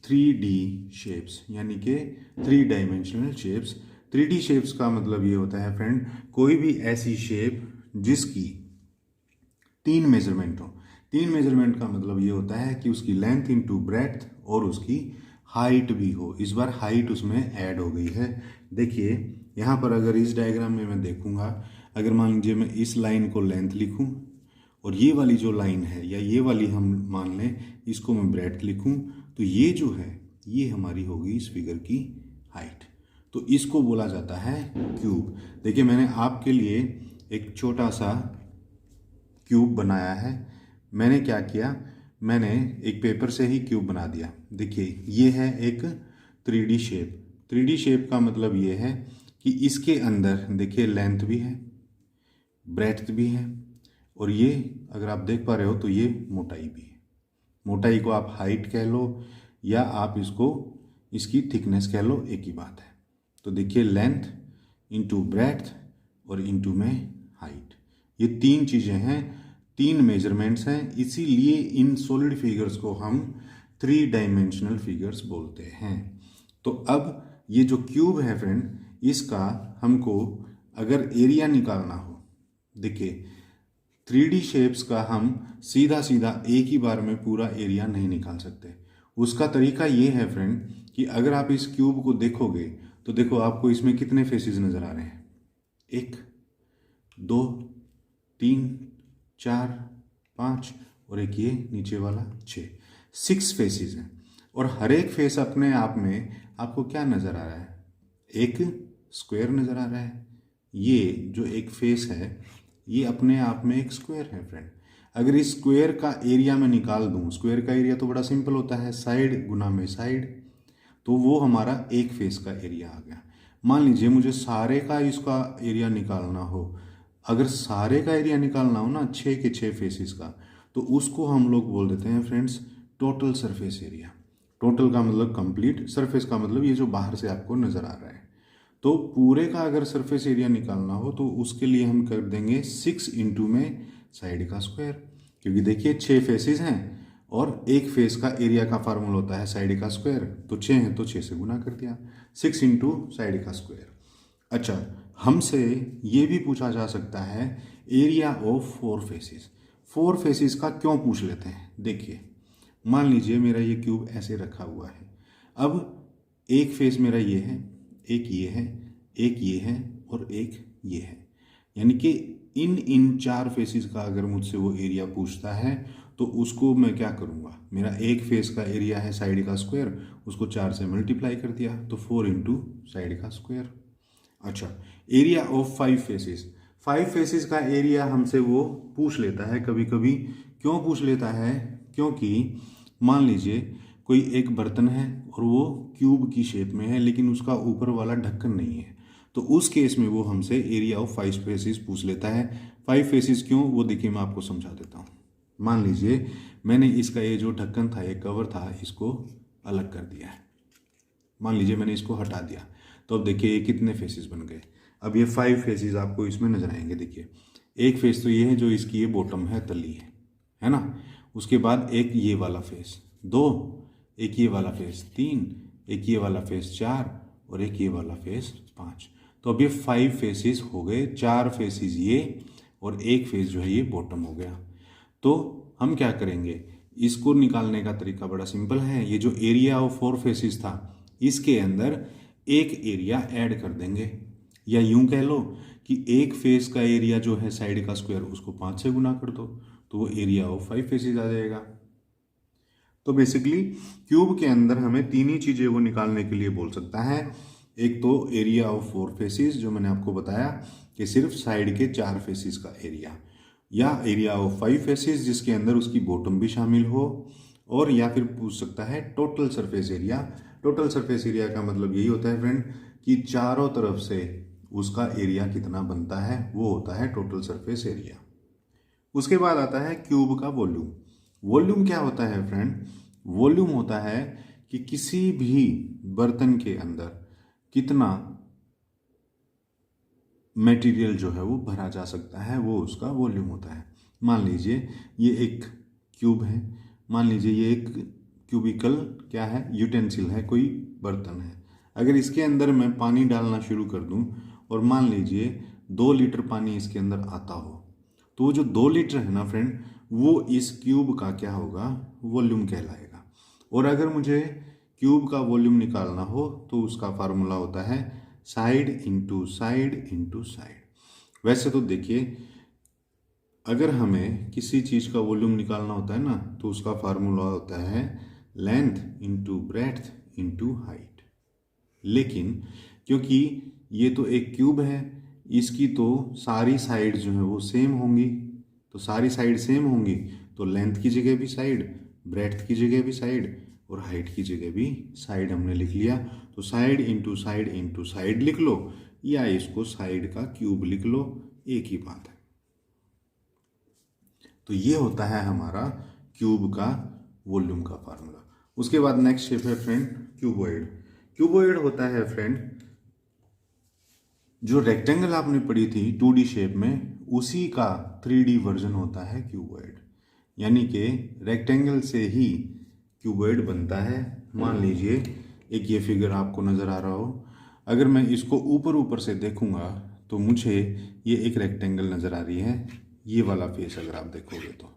S1: 3D शेप्स, यानी कि 3 डायमेंशनल शेप्स। 3D शेप्स का मतलब ये होता है फ्रेंड, कोई भी ऐसी शेप जिसकी 3 मेजरमेंट हो। 3 मेजरमेंट का मतलब ये होता है कि उसकी लेंथ इंटू ब्रेड्थ और उसकी हाइट भी हो। इस बार हाइट उसमें ऐड हो गई है। देखिए यहाँ पर अगर इस डायग्राम में मैं देखूंगा, अगर मान लीजिए मैं इस लाइन को लेंथ लिखूं और ये वाली जो लाइन है या ये वाली हम मान लें इसको मैं ब्रेड्थ लिखूं, तो ये जो है ये हमारी होगी इस फिगर की हाइट। तो इसको बोला जाता है क्यूब। देखिए मैंने आपके लिए एक छोटा सा क्यूब बनाया है। मैंने क्या किया, मैंने एक पेपर से ही क्यूब बना दिया। देखिए ये है एक 3D शेप। 3D शेप का मतलब ये है कि इसके अंदर देखिए लेंथ भी है, ब्रेड्थ भी है, और ये अगर आप देख पा रहे हो तो ये मोटाई भी है। मोटाई को आप हाइट कह लो या आप इसको इसकी थिकनेस कह लो, एक ही बात है। तो देखिए लेंथ इंटू ब्रेड्थ और इंटू में हाइट, ये 3 चीज़ें हैं, 3 मेजरमेंट्स हैं। इसीलिए इन सॉलिड फिगर्स को हम 3 डायमेंशनल फिगर्स बोलते हैं। तो अब ये जो क्यूब है फ्रेंड, इसका हमको अगर एरिया निकालना हो, देखिए 3D शेप्स का हम सीधा सीधा एक ही बार में पूरा एरिया नहीं निकाल सकते। उसका तरीका ये है फ्रेंड कि अगर आप इस क्यूब को देखोगे तो देखो आपको इसमें कितने फेसेस नज़र आ रहे हैं, 1 2 3 4 5 और एक ये नीचे वाला 6 फेसेस हैं। और हर एक फेस अपने आप में आपको क्या नज़र आ रहा है, एक स्क्वायर नज़र आ रहा है। ये जो एक फेस है ये अपने आप में एक स्क्वायर है फ्रेंड। अगर इस स्क्वायर का एरिया मैं निकाल दूं, स्क्वायर का एरिया तो बड़ा सिंपल होता है, साइड गुना में साइड, तो वो हमारा एक फेस का एरिया आ गया। मान लीजिए मुझे सारे का इसका एरिया निकालना हो, अगर सारे का एरिया निकालना हो ना 6 के 6 फेसेस का, तो उसको हम लोग बोल देते हैं friends total surface area. Total का मतलब कंप्लीट, सरफेस का मतलब ये जो बाहर से आपको नज़र आ रहा है। तो पूरे का अगर सरफेस एरिया निकालना हो तो उसके लिए हम कर देंगे 6 इंटू में साइड का स्क्वायर, क्योंकि देखिए 6 फेसेस हैं और एक फेस का एरिया का फार्मूला होता है साइड का स्क्वायर, तो 6 है तो 6 से गुना कर दिया, 6 इंटू साइड का स्क्वायर। अच्छा, हमसे ये भी पूछा जा सकता है एरिया ऑफ 4 फेसेस। 4 फेसेस का क्यों पूछ लेते हैं, देखिए मान लीजिए मेरा ये क्यूब ऐसे रखा हुआ है। अब एक फेस मेरा ये है, एक ये है, एक ये है और एक ये है, यानी कि इन 4 फेसेस का अगर मुझसे वो एरिया पूछता है तो उसको मैं क्या करूँगा, मेरा एक फेस का एरिया है साइड का स्क्वायर, उसको 4 से मल्टीप्लाई कर दिया तो 4 इंटू साइड का स्क्वायर। अच्छा, एरिया ऑफ 5 फेसेस। 5 फेसेस का एरिया हमसे वो पूछ लेता है कभी कभी। क्यों पूछ लेता है, क्योंकि मान लीजिए कोई एक बर्तन है और वो क्यूब की शेप में है लेकिन उसका ऊपर वाला ढक्कन नहीं है, तो उस केस में वो हमसे एरिया ऑफ 5 फेसेस पूछ लेता है। 5 फेसेस क्यों, वो देखिए मैं आपको समझा देता हूँ। मान लीजिए मैंने इसका ये जो ढक्कन था, ये कवर था, इसको अलग कर दिया है। मान लीजिए मैंने इसको हटा दिया, तो अब देखिए ये कितने फेसेस बन गए। अब ये 5 फेसेस आपको इसमें नजर आएंगे। देखिए एक फेस तो ये है जो इसकी ये बॉटम है, तली है ना। उसके बाद एक ये वाला फेस 2, एक ये वाला फेस 3, एक ये वाला फेस 4 और एक ये वाला फेस 5। तो अब ये 5 फेसेस हो गए, 4 फेसेस ये और एक फेस जो है ये बॉटम हो गया। तो हम क्या करेंगे, इसको निकालने का तरीका बड़ा सिंपल है। ये जो एरिया ऑफ 4 फेसेस था इसके अंदर एक एरिया ऐड कर देंगे, या यूं कह लो कि एक फेस का एरिया जो है साइड का स्क्वायर उसको 5 से गुना कर दो तो वो एरिया ऑफ 5 फेसेस आ जाएगा। तो बेसिकली क्यूब के अंदर हमें 3 ही चीजें वो निकालने के लिए बोल सकता है। एक तो एरिया ऑफ 4 फेसेस जो मैंने आपको बताया कि सिर्फ साइड के 4 फेसेस का एरिया, या एरिया ऑफ 5 फेसेस जिसके अंदर उसकी बॉटम भी शामिल हो, और या फिर पूछ सकता है total surface area. Total surface area का मतलब यही होता है फ्रेंड कि चारों तरफ से उसका एरिया कितना बनता है, वो होता है टोटल सरफेस एरिया। उसके बाद आता है क्यूब का वॉल्यूम। वॉल्यूम क्या होता है फ्रेंड, वॉल्यूम होता है कि किसी भी बर्तन के अंदर कितना मटेरियल जो है वो भरा जा सकता है, वो उसका वॉल्यूम होता है। मान लीजिए ये एक क्यूब है, मान लीजिए ये एक क्यूबिकल क्या है, यूटेंसिल है, कोई बर्तन है। अगर इसके अंदर मैं पानी डालना शुरू कर दूं और मान लीजिए 2 लीटर पानी इसके अंदर आता हो, तो वो जो 2 लीटर है ना फ्रेंड, वो इस क्यूब का क्या होगा, वॉल्यूम कहलाएगा। और अगर मुझे क्यूब का वॉल्यूम निकालना हो तो उसका फार्मूला होता है side into side into side. वैसे तो देखिए, अगर हमें किसी चीज़ का वॉल्यूम निकालना होता है ना, तो उसका फार्मूला होता है length into breadth into height. लेकिन क्योंकि ये तो एक क्यूब है, इसकी तो सारी साइड जो है वो सेम होंगी, तो सारी साइड सेम होंगी तो लेंथ की जगह भी साइड, ब्रेड्थ की जगह भी साइड और हाइट की जगह भी साइड हमने लिख लिया। तो साइड इंटू साइड लिख लो या इसको साइड का क्यूब लिख लो, एक ही बात है। तो ये होता है हमारा क्यूब का वॉल्यूम का फार्मूला। उसके बाद नेक्स्ट शेप है फ्रेंड क्यूबॉइड। क्यूबॉइड होता है फ्रेंड जो रेक्टेंगल आपने पढ़ी थी 2D शेप में, उसी का 3D वर्जन होता है क्यूबॉइड। यानी कि रेक्टेंगल से ही क्यूबॉइड बनता है। मान लीजिए एक ये फिगर आपको नज़र आ रहा हो, अगर मैं इसको ऊपर ऊपर से देखूंगा तो मुझे ये एक रेक्टेंगल नज़र आ रही है। ये वाला फेस अगर आप देखोगे तो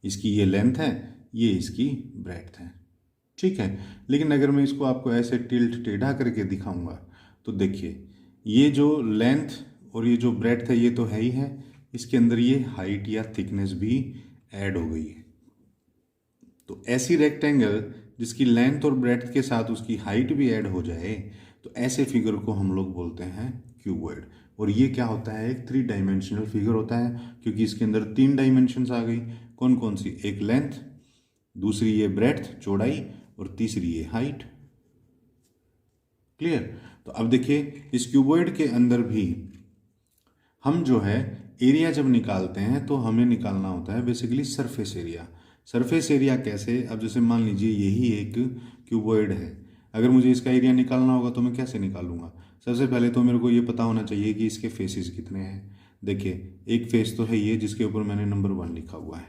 S1: इसकी ये लेंथ है, ये इसकी ब्रेड्थ है, ठीक है। लेकिन अगर मैं इसको आपको ऐसे टिल्ट टेढ़ा करके दिखाऊंगा तो देखिए, ये जो लेंथ और ये जो ब्रेड्थ है ये तो है ही है, इसके अंदर ये हाइट या थिकनेस भी ऐड हो गई है। तो ऐसी रेक्टेंगल जिसकी लेंथ और ब्रेड्थ के साथ उसकी हाइट भी ऐड हो जाए, तो ऐसे फिगर को हम लोग बोलते हैं क्यूबॉइड। और ये क्या होता है, एक 3 डायमेंशनल फिगर होता है, क्योंकि इसके अंदर 3 डायमेंशंस आ गई। कौन कौन सी, एक लेंथ, दूसरी ये ब्रेड्थ चौड़ाई और तीसरी ये हाइट। क्लियर। तो अब देखिए इस क्यूबॉइड के अंदर भी हम जो है एरिया जब निकालते हैं तो हमें निकालना होता है basically surface area. Surface area कैसे, अब जैसे मान लीजिए यही एक क्यूबॉइड है, अगर मुझे इसका एरिया निकालना होगा तो मैं कैसे निकालूंगा। सबसे पहले तो मेरे को ये पता होना चाहिए कि इसके फेसेस कितने हैं। देखिए एक फेस तो है ये जिसके ऊपर मैंने नंबर 1 लिखा हुआ है,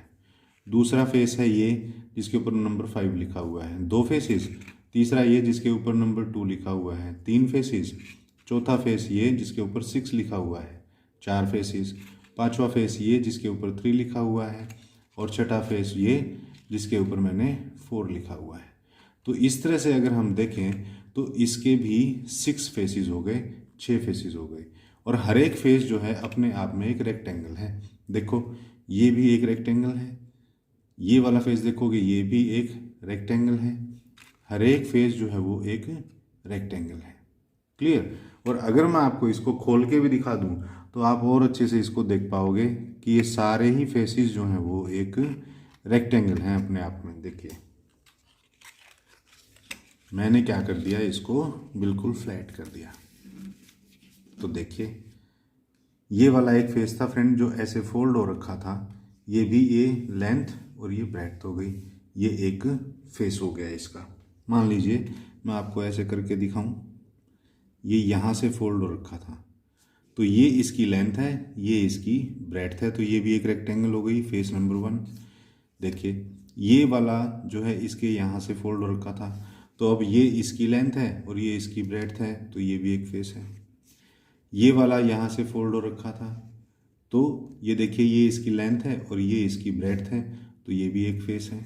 S1: दूसरा फेस है ये जिसके ऊपर नंबर 5 लिखा हुआ है, 2 फेसेस, तीसरा ये जिसके ऊपर नंबर 2 लिखा हुआ है, 3 फेसेस, चौथा फेस ये जिसके ऊपर 6 लिखा हुआ है, 4 फेसेस, पांचवा फेस ये जिसके ऊपर 3 लिखा हुआ है और छठा फेस ये जिसके ऊपर मैंने 4 लिखा हुआ है। तो इस तरह से अगर हम देखें तो इसके भी 6 फेसेस हो गए, 6 फेसेस हो गए। और हर एक फेस जो है अपने आप में एक रेक्टेंगल है। देखो ये भी एक रेक्टेंगल है, ये वाला फेस देखोगे ये भी एक रेक्टेंगल है, हर एक फेस जो है वो एक रेक्टेंगल है। क्लियर। और अगर मैं आपको इसको खोल के भी दिखा दूं तो आप और अच्छे से इसको देख पाओगे कि ये सारे ही फेसेस जो हैं वो एक रेक्टेंगल हैं अपने आप में। देखिए मैंने क्या कर दिया, इसको बिल्कुल फ्लैट कर दिया। तो देखिए ये वाला एक फेस था फ्रेंड जो ऐसे फोल्ड हो रखा था, ये भी ये लेंथ और ये ब्रेड्थ हो गई, ये एक फेस हो गया इसका। मान लीजिए मैं आपको ऐसे करके दिखाऊं, ये यहाँ से फोल्ड हो रखा था, तो ये इसकी लेंथ है, ये इसकी ब्रेड्थ है, तो ये भी एक रेक्टेंगल हो गई, फेस नंबर 1। देखिए ये वाला जो है इसके यहाँ से फोल्ड हो रखा था, तो अब ये इसकी लेंथ है और ये इसकी ब्रेड्थ है, तो ये भी एक फेस है। ये वाला यहाँ से फोल्ड हो रखा था, तो ये देखिए ये इसकी लेंथ है और ये इसकी ब्रेड्थ है, तो ये भी एक फेस है।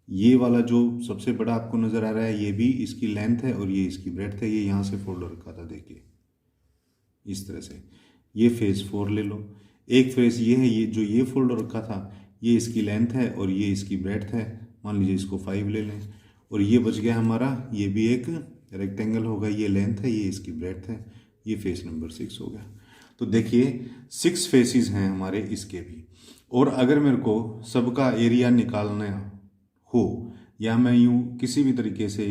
S1: ये वाला जो सबसे बड़ा आपको नज़र आ रहा है ये भी इसकी लेंथ है और ये इसकी ब्रेड्थ है, ये यहाँ से फोल्ड हो रखा था, देखिए इस तरह से। ये फेस 4 ले लो। एक फेस ये है, ये जो ये फोल्ड हो रखा था ये इसकी लेंथ है और ये इसकी ब्रेड्थ है, मान लीजिए इसको 5 ले लें। और ये बच गया हमारा, ये भी एक रेक्टेंगल होगा, ये लेंथ है, ये इसकी ब्रेड्थ है, ये फेस नंबर 6 हो गया। तो देखिए 6 फेसेस हैं हमारे इसके भी। और अगर मेरे को सबका एरिया निकालना हो या मैं यूँ किसी भी तरीके से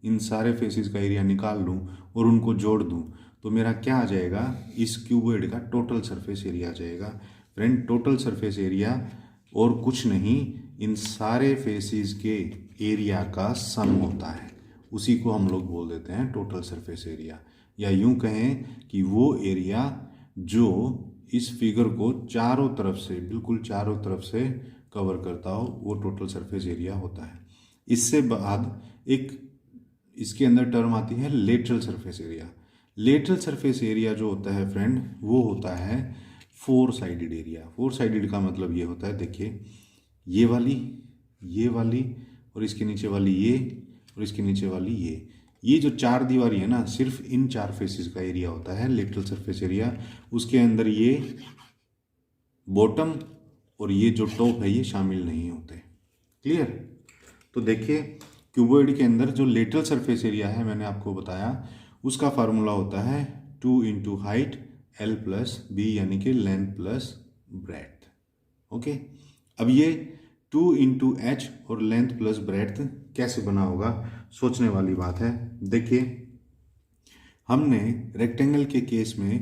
S1: इन सारे फेसेस का एरिया निकाल लूँ और उनको जोड़ दूँ, तो मेरा क्या आ जाएगा, इस क्यूबॉइड का टोटल सरफेस एरिया आ जाएगा। फ्रेंड टोटल सरफेस एरिया और कुछ नहीं, इन सारे फेसेस के एरिया का सम होता है, उसी को हम लोग बोल देते हैं टोटल सरफेस एरिया। या यूं कहें कि वो एरिया जो इस फिगर को चारों तरफ से, बिल्कुल चारों तरफ से कवर करता हो, वो टोटल सरफेस एरिया होता है। इससे बाद एक इसके अंदर टर्म आती है lateral surface area. Lateral surface area जो होता है फ्रेंड, वो होता है four sided area. Four sided का मतलब ये होता है, देखिए ये वाली और इसके नीचे वाली ये और इसके नीचे वाली ये जो चार दीवारी है ना, सिर्फ इन चार फेसेस का एरिया होता है लेटरल सरफेस एरिया। उसके अंदर ये बॉटम और ये जो टॉप है ये शामिल नहीं होते। क्लियर? तो देखिए क्यूबॉइड के अंदर जो लेटरल सरफेस एरिया है, मैंने आपको बताया, उसका फार्मूला होता है 2 into height L plus B, यानी कि लेंथ प्लस ब्रेड्थ। ओके, अब ये 2 इंटू एच और लेंथ प्लस ब्रेड्थ कैसे बना होगा, सोचने वाली बात है। देखिए हमने रेक्टेंगल के केस में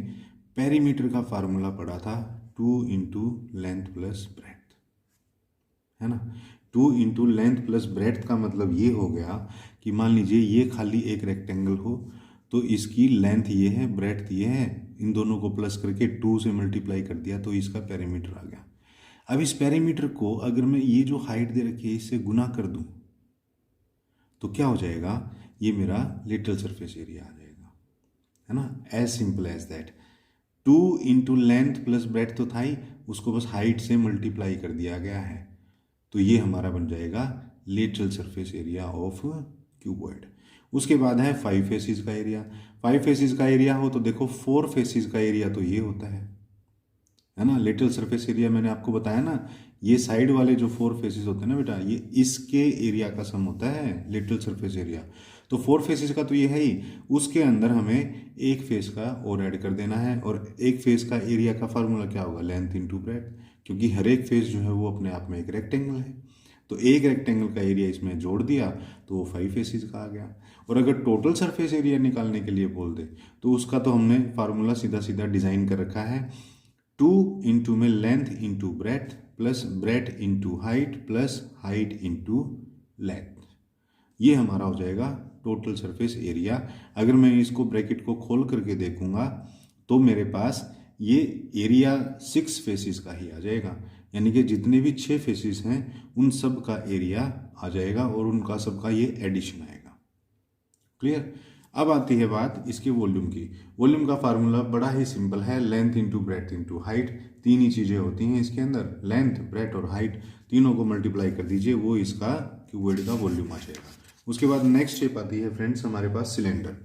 S1: पेरीमीटर का फार्मूला पढ़ा था 2 इंटू लेंथ प्लस ब्रेड्थ, है ना। 2 इंटू लेंथ प्लस ब्रेड्थ का मतलब ये हो गया कि मान लीजिए ये खाली एक रेक्टेंगल हो, तो इसकी लेंथ ये है, ब्रेड्थ ये है, इन दोनों को प्लस करके 2 से मल्टीप्लाई कर दिया तो इसका पेरीमीटर आ गया। अब इस पेरीमीटर को अगर मैं ये जो हाइट दे रखी है इससे गुना कर दूं तो क्या हो जाएगा, ये मेरा लेटरल सरफेस एरिया आ जाएगा, है ना। As simple as that. 2 into length plus breadth तो था ही, उसको बस हाइट से मल्टीप्लाई कर दिया गया है, तो ये हमारा बन जाएगा lateral surface area of cuboid. उसके बाद है 5 फेसिस का एरिया। 5 फेसिस का एरिया हो तो देखो 4 फेसिस का एरिया तो ये होता है ना। लेटरल सरफेस एरिया मैंने आपको बताया ना, ये साइड वाले जो 4 फेसिस होते हैं ना बेटा, ये इसके एरिया का सम होता है लेटरल सरफेस एरिया। तो 4 फेसिस का तो ये है ही, उसके अंदर हमें एक फेस का और ऐड कर देना है, और एक फेस का एरिया का फार्मूला क्या होगा, लेंथ इंटू ब्रेड्थ, क्योंकि हर एक फेस जो है वो अपने आप में एक रेक्टेंगल है। तो एक रेक्टेंगल का एरिया इसमें जोड़ दिया तो वो 5 फेसिस का आ गया। और अगर टोटल सरफेस एरिया निकालने के लिए बोल दे तो उसका तो हमने फार्मूला सीधा सीधा डिज़ाइन कर रखा है, 2 इंटू में length into breadth plus breadth into height plus height into length. ये हमारा हो जाएगा टोटल सरफेस एरिया। अगर मैं इसको ब्रैकेट को खोल करके देखूंगा तो मेरे पास ये एरिया 6 फेसिस का ही आ जाएगा, यानी कि जितने भी 6 फेसिस हैं उन सब का एरिया आ जाएगा और उनका सबका ये एडिशन आएगा। क्लियर? अब आती है बात इसके वॉल्यूम की। वॉल्यूम का फार्मूला बड़ा ही सिंपल है, length into breadth into height. तीन ही चीज़ें होती हैं इसके अंदर, लेंथ, ब्रेड्थ और हाइट, तीनों को मल्टीप्लाई कर दीजिए, वो इसका क्यूबॉइड का वॉल्यूम आ जाएगा। उसके बाद नेक्स्ट शेप आती है फ्रेंड्स हमारे पास सिलेंडर।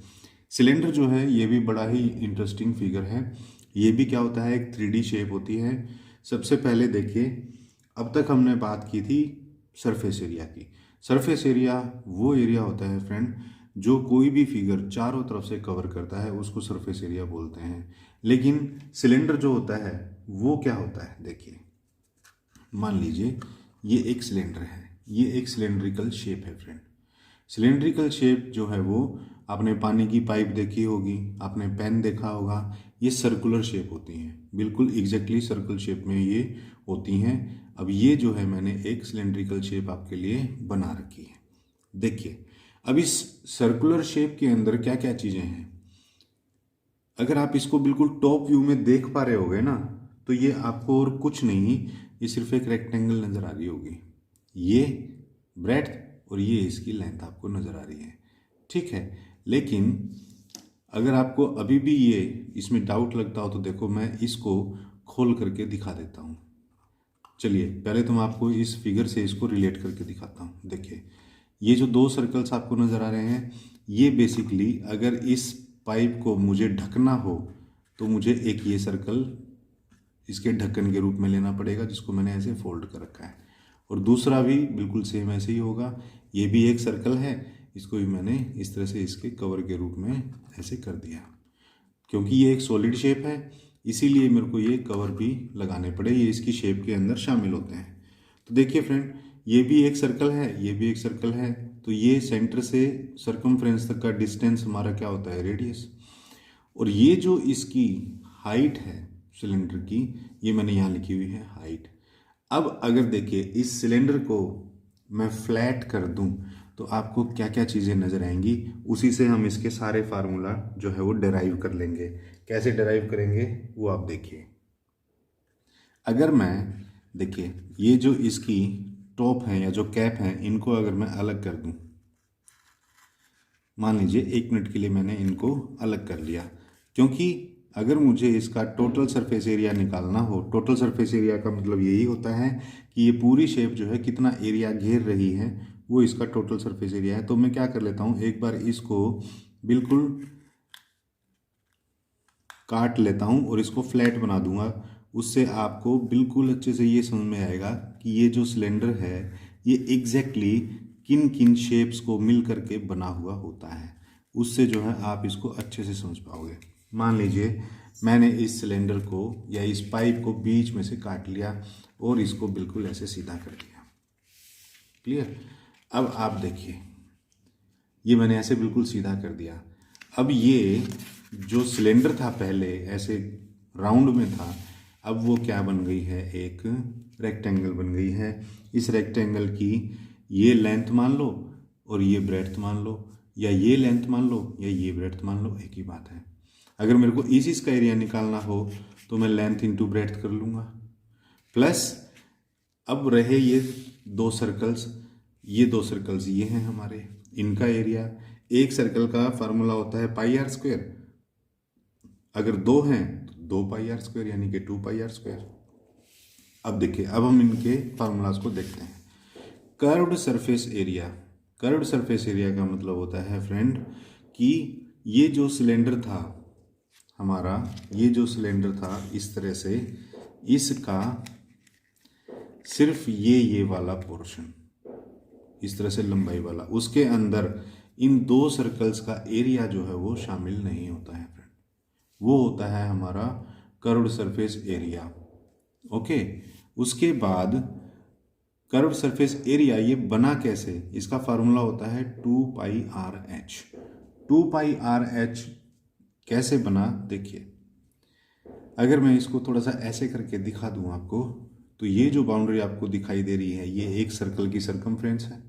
S1: सिलेंडर जो है ये भी बड़ा ही इंटरेस्टिंग फिगर है। ये भी क्या होता है, एक 3D शेप होती है। सबसे पहले देखिए, अब तक हमने बात की थी सरफेस एरिया की। सरफेस एरिया वो एरिया होता है फ्रेंड जो कोई भी फिगर चारों तरफ से कवर करता है, उसको सरफेस एरिया बोलते हैं। लेकिन सिलेंडर जो होता है वो क्या होता है, देखिए मान लीजिए ये एक सिलेंडर है, ये एक सिलेंड्रिकल शेप है फ्रेंड। सिलेंड्रिकल शेप जो है वो, आपने पानी की पाइप देखी होगी, आपने पेन देखा होगा, ये सर्कुलर शेप होती हैं, बिल्कुल एग्जैक्टली सर्कल शेप में ये होती हैं। अब ये जो है मैंने एक सिलेंड्रिकल शेप आपके लिए बना रखी है। देखिए अब इस सर्कुलर शेप के अंदर क्या क्या चीज़ें हैं, अगर आप इसको बिल्कुल टॉप व्यू में देख पा रहे होगे ना, तो ये आपको और कुछ नहीं, ये सिर्फ एक रेक्टेंगल नज़र आ रही होगी, ये ब्रेड्थ और ये इसकी लेंथ आपको नज़र आ रही है, ठीक है। लेकिन अगर आपको अभी भी ये इसमें डाउट लगता हो तो देखो मैं इसको खोल करके दिखा देता हूँ। चलिए पहले तो मैं आपको इस फिगर से इसको रिलेट करके दिखाता हूँ। देखिए ये जो 2 सर्कल्स आपको नज़र आ रहे हैं, ये बेसिकली अगर इस पाइप को मुझे ढकना हो तो मुझे एक ये सर्कल इसके ढक्कन के रूप में लेना पड़ेगा, जिसको मैंने ऐसे फोल्ड कर रखा है, और दूसरा भी बिल्कुल सेम ऐसे ही होगा। ये भी एक सर्कल है, इसको भी मैंने इस तरह से इसके कवर के रूप में ऐसे कर दिया। क्योंकि ये एक सॉलिड शेप है इसीलिए मेरे को ये कवर भी लगाने पड़े, ये इसकी शेप के अंदर शामिल होते हैं। तो देखिए फ्रेंड, ये भी एक सर्कल है, ये भी एक सर्कल है, तो ये सेंटर से सर्कमफ्रेंस तक का डिस्टेंस हमारा क्या होता है, रेडियस। और ये जो इसकी हाइट है सिलेंडर की, ये मैंने यहाँ लिखी हुई है हाइट। अब अगर देखिए इस सिलेंडर को मैं फ्लैट कर दूं तो आपको क्या क्या चीज़ें नज़र आएंगी, उसी से हम इसके सारे फार्मूला जो है वो डेराइव कर लेंगे। कैसे डेराइव करेंगे वो आप देखिए। अगर मैं देखिए ये जो इसकी टॉप है या जो कैप है, इनको अगर मैं अलग कर दूं मान लीजिए 1 मिनट के लिए मैंने इनको अलग कर लिया, क्योंकि अगर मुझे इसका टोटल सरफेस एरिया निकालना हो, टोटल सरफेस एरिया का मतलब यही होता है कि ये पूरी शेप जो है कितना एरिया घेर रही है, वो इसका टोटल सरफेस एरिया है। तो मैं क्या कर लेता हूँ, एक बार इसको बिल्कुल काट लेता हूँ और इसको फ्लैट बना दूंगा। उससे आपको बिल्कुल अच्छे से ये समझ में आएगा कि ये जो सिलेंडर है ये एग्जैक्टली किन किन शेप्स को मिल करके बना हुआ होता है। उससे जो है आप इसको अच्छे से समझ पाओगे। मान लीजिए मैंने इस सिलेंडर को या इस पाइप को बीच में से काट लिया और इसको बिल्कुल ऐसे सीधा कर दिया। क्लियर। अब आप देखिए, ये मैंने ऐसे बिल्कुल सीधा कर दिया। अब ये जो सिलेंडर था पहले ऐसे राउंड में था, अब वो क्या बन गई है, एक रेक्टेंगल बन गई है। इस रेक्टेंगल की ये लेंथ मान लो और ये ब्रेड्थ मान लो, या ये लेंथ मान लो या ये ब्रेड्थ मान लो, एक ही बात है। अगर मेरे को इस चीज़ का एरिया निकालना हो तो मैं लेंथ इंटू ब्रेड्थ कर लूँगा। प्लस अब रहे ये दो सर्कल्स, ये दो सर्कल्स ये हैं हमारे, इनका एरिया। एक सर्कल का फार्मूला होता है पाई आर स्क्वायर, अगर दो हैं तो 2 पाई आर स्क्वायर यानी कि 2 पाई आर स्क्वायर। अब देखिए, अब हम इनके फार्मूलाज को देखते हैं। Curved surface area, curved surface area का मतलब होता है फ्रेंड कि ये जो सिलेंडर था हमारा, ये जो सिलेंडर था इस तरह से, इसका सिर्फ ये वाला पोर्शन इस तरह से लंबाई वाला, उसके अंदर इन दो सर्कल्स का एरिया जो है वो शामिल नहीं होता है फ्रेंड। वो होता है हमारा कर्व्ड सरफेस एरिया। ओके, उसके बाद कर्व्ड सरफेस एरिया ये बना कैसे, इसका फार्मूला होता है 2 pi r H. 2 pi r H कैसे बना, देखिए अगर मैं इसको थोड़ा सा ऐसे करके दिखा दूं आपको, तो ये जो बाउंड्री आपको दिखाई दे रही है ये एक सर्कल की सरकमफ्रेंस है,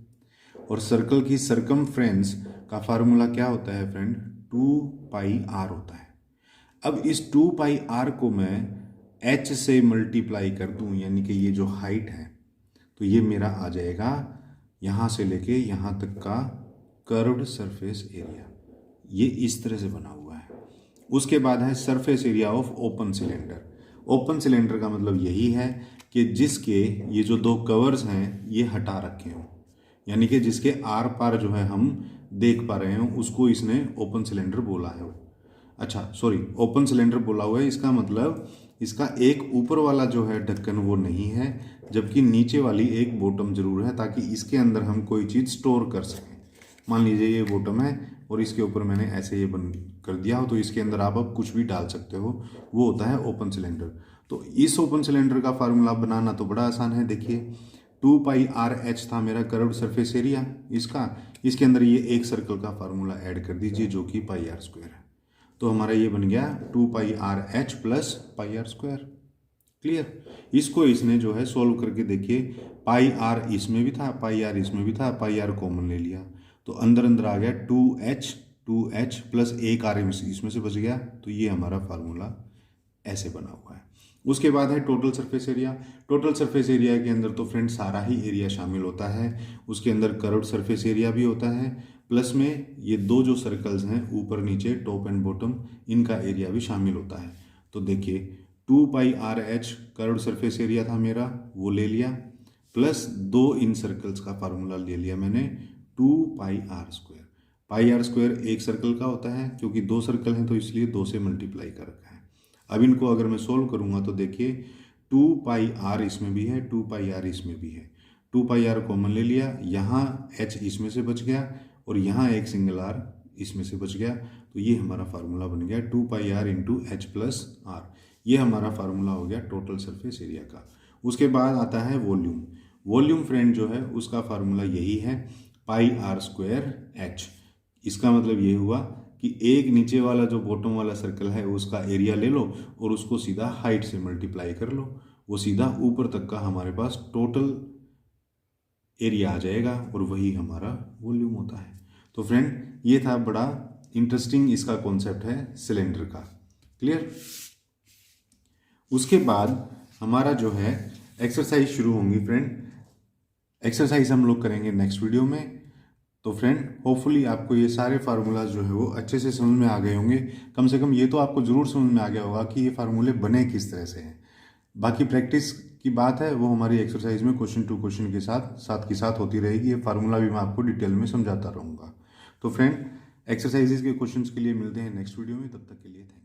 S1: और सर्कल की सरकमफ्रेंस का फार्मूला क्या होता है फ्रेंड, 2 पाई आर होता है। अब इस 2 पाई आर को मैं एच से मल्टीप्लाई कर दूं, यानी कि ये जो हाइट है, तो ये मेरा आ जाएगा यहाँ से लेके यहाँ तक का कर्व्ड सरफेस एरिया। ये इस तरह से बना हुआ है। उसके बाद है surface area of open cylinder. Open cylinder का मतलब यही है कि जिसके ये जो दो कवर्स हैं ये हटा रखे हों, यानी कि जिसके आर पार जो है हम देख पा रहे हो, उसको इसने ओपन सिलेंडर बोला है। अच्छा सॉरी, ओपन सिलेंडर बोला हुआ है, इसका मतलब इसका एक ऊपर वाला जो है ढक्कन वो नहीं है, जबकि नीचे वाली एक बॉटम जरूर है, ताकि इसके अंदर हम कोई चीज़ स्टोर कर सकें। मान लीजिए ये बॉटम है और इसके ऊपर मैंने ऐसे ये बंद कर दिया हो, तो इसके अंदर आप अब कुछ भी डाल सकते हो, वो होता है ओपन सिलेंडर। तो इस ओपन सिलेंडर का फार्मूला बनाना तो बड़ा आसान है। देखिए 2 पाई आर एच था मेरा कर्व्ड सरफेस एरिया इसका, इसके अंदर ये एक सर्कल का फार्मूला ऐड कर दीजिए जो कि पाई आर स्क्वायर है, तो हमारा ये बन गया 2 pi r h plus pi r square. Clear. इसको इसने जो है सोल्व करके देखिए, पाई आर इसमें भी था, पाई आर इसमें भी था, पाई आर कॉमन ले लिया तो अंदर अंदर आ गया 2h प्लस एक आर इसमें से बच गया, तो ये हमारा फार्मूला ऐसे बना हुआ है। उसके बाद है total surface area. Total surface area के अंदर तो फ्रेंड सारा ही एरिया शामिल होता है, उसके अंदर कर्व्ड सरफेस एरिया भी होता है, प्लस में ये दो जो सर्कल्स हैं ऊपर नीचे टॉप एंड बॉटम, इनका एरिया भी शामिल होता है। तो देखिए 2 pi r h curved surface area था मेरा, वो ले लिया, प्लस दो इन सर्कल्स का फार्मूला ले लिया मैंने 2 pi r square. Pi r square एक सर्कल का होता है, क्योंकि दो सर्कल हैं तो इसलिए 2 से मल्टीप्लाई कर रखा है। अब इनको अगर मैं सोल्व करूंगा तो देखिए 2 पाई आर इसमें भी है, 2 पाई आर इसमें भी है, 2 पाई आर कॉमन ले लिया, यहाँ h इसमें से बच गया और यहाँ एक सिंगल r इसमें से बच गया, तो ये हमारा फार्मूला बन गया 2 pi r into h plus r. ये हमारा फार्मूला हो गया टोटल सरफेस एरिया का। उसके बाद आता है वॉल्यूम। वॉल्यूम फ्रेंड जो है उसका फार्मूला यही है पाई आर स्क्वायर एच। इसका मतलब ये हुआ कि एक नीचे वाला जो बॉटम वाला सर्कल है उसका एरिया ले लो और उसको सीधा हाइट से मल्टीप्लाई कर लो, वो सीधा ऊपर तक का हमारे पास टोटल एरिया आ जाएगा और वही हमारा वॉल्यूम होता है। तो फ्रेंड ये था बड़ा इंटरेस्टिंग इसका कॉन्सेप्ट है सिलेंडर का। क्लियर। उसके बाद हमारा जो है एक्सरसाइज शुरू होंगी फ्रेंड। एक्सरसाइज हम लोग करेंगे नेक्स्ट वीडियो में। तो फ्रेंड होपफुली आपको ये सारे फार्मूलाज जो है वो अच्छे से समझ में आ गए होंगे। कम से कम ये तो आपको ज़रूर समझ में आ गया होगा कि ये फार्मूले बने किस तरह से हैं। बाकी प्रैक्टिस की बात है वो हमारी एक्सरसाइज में क्वेश्चन टू क्वेश्चन के साथ होती रहेगी। ये फार्मूला भी मैं आपको डिटेल में समझाता रहूँगा। तो फ्रेंड एक्सरसाइजेज के क्वेश्चंस के लिए मिलते हैं नेक्स्ट वीडियो में, तब तक के लिए थैंक यू।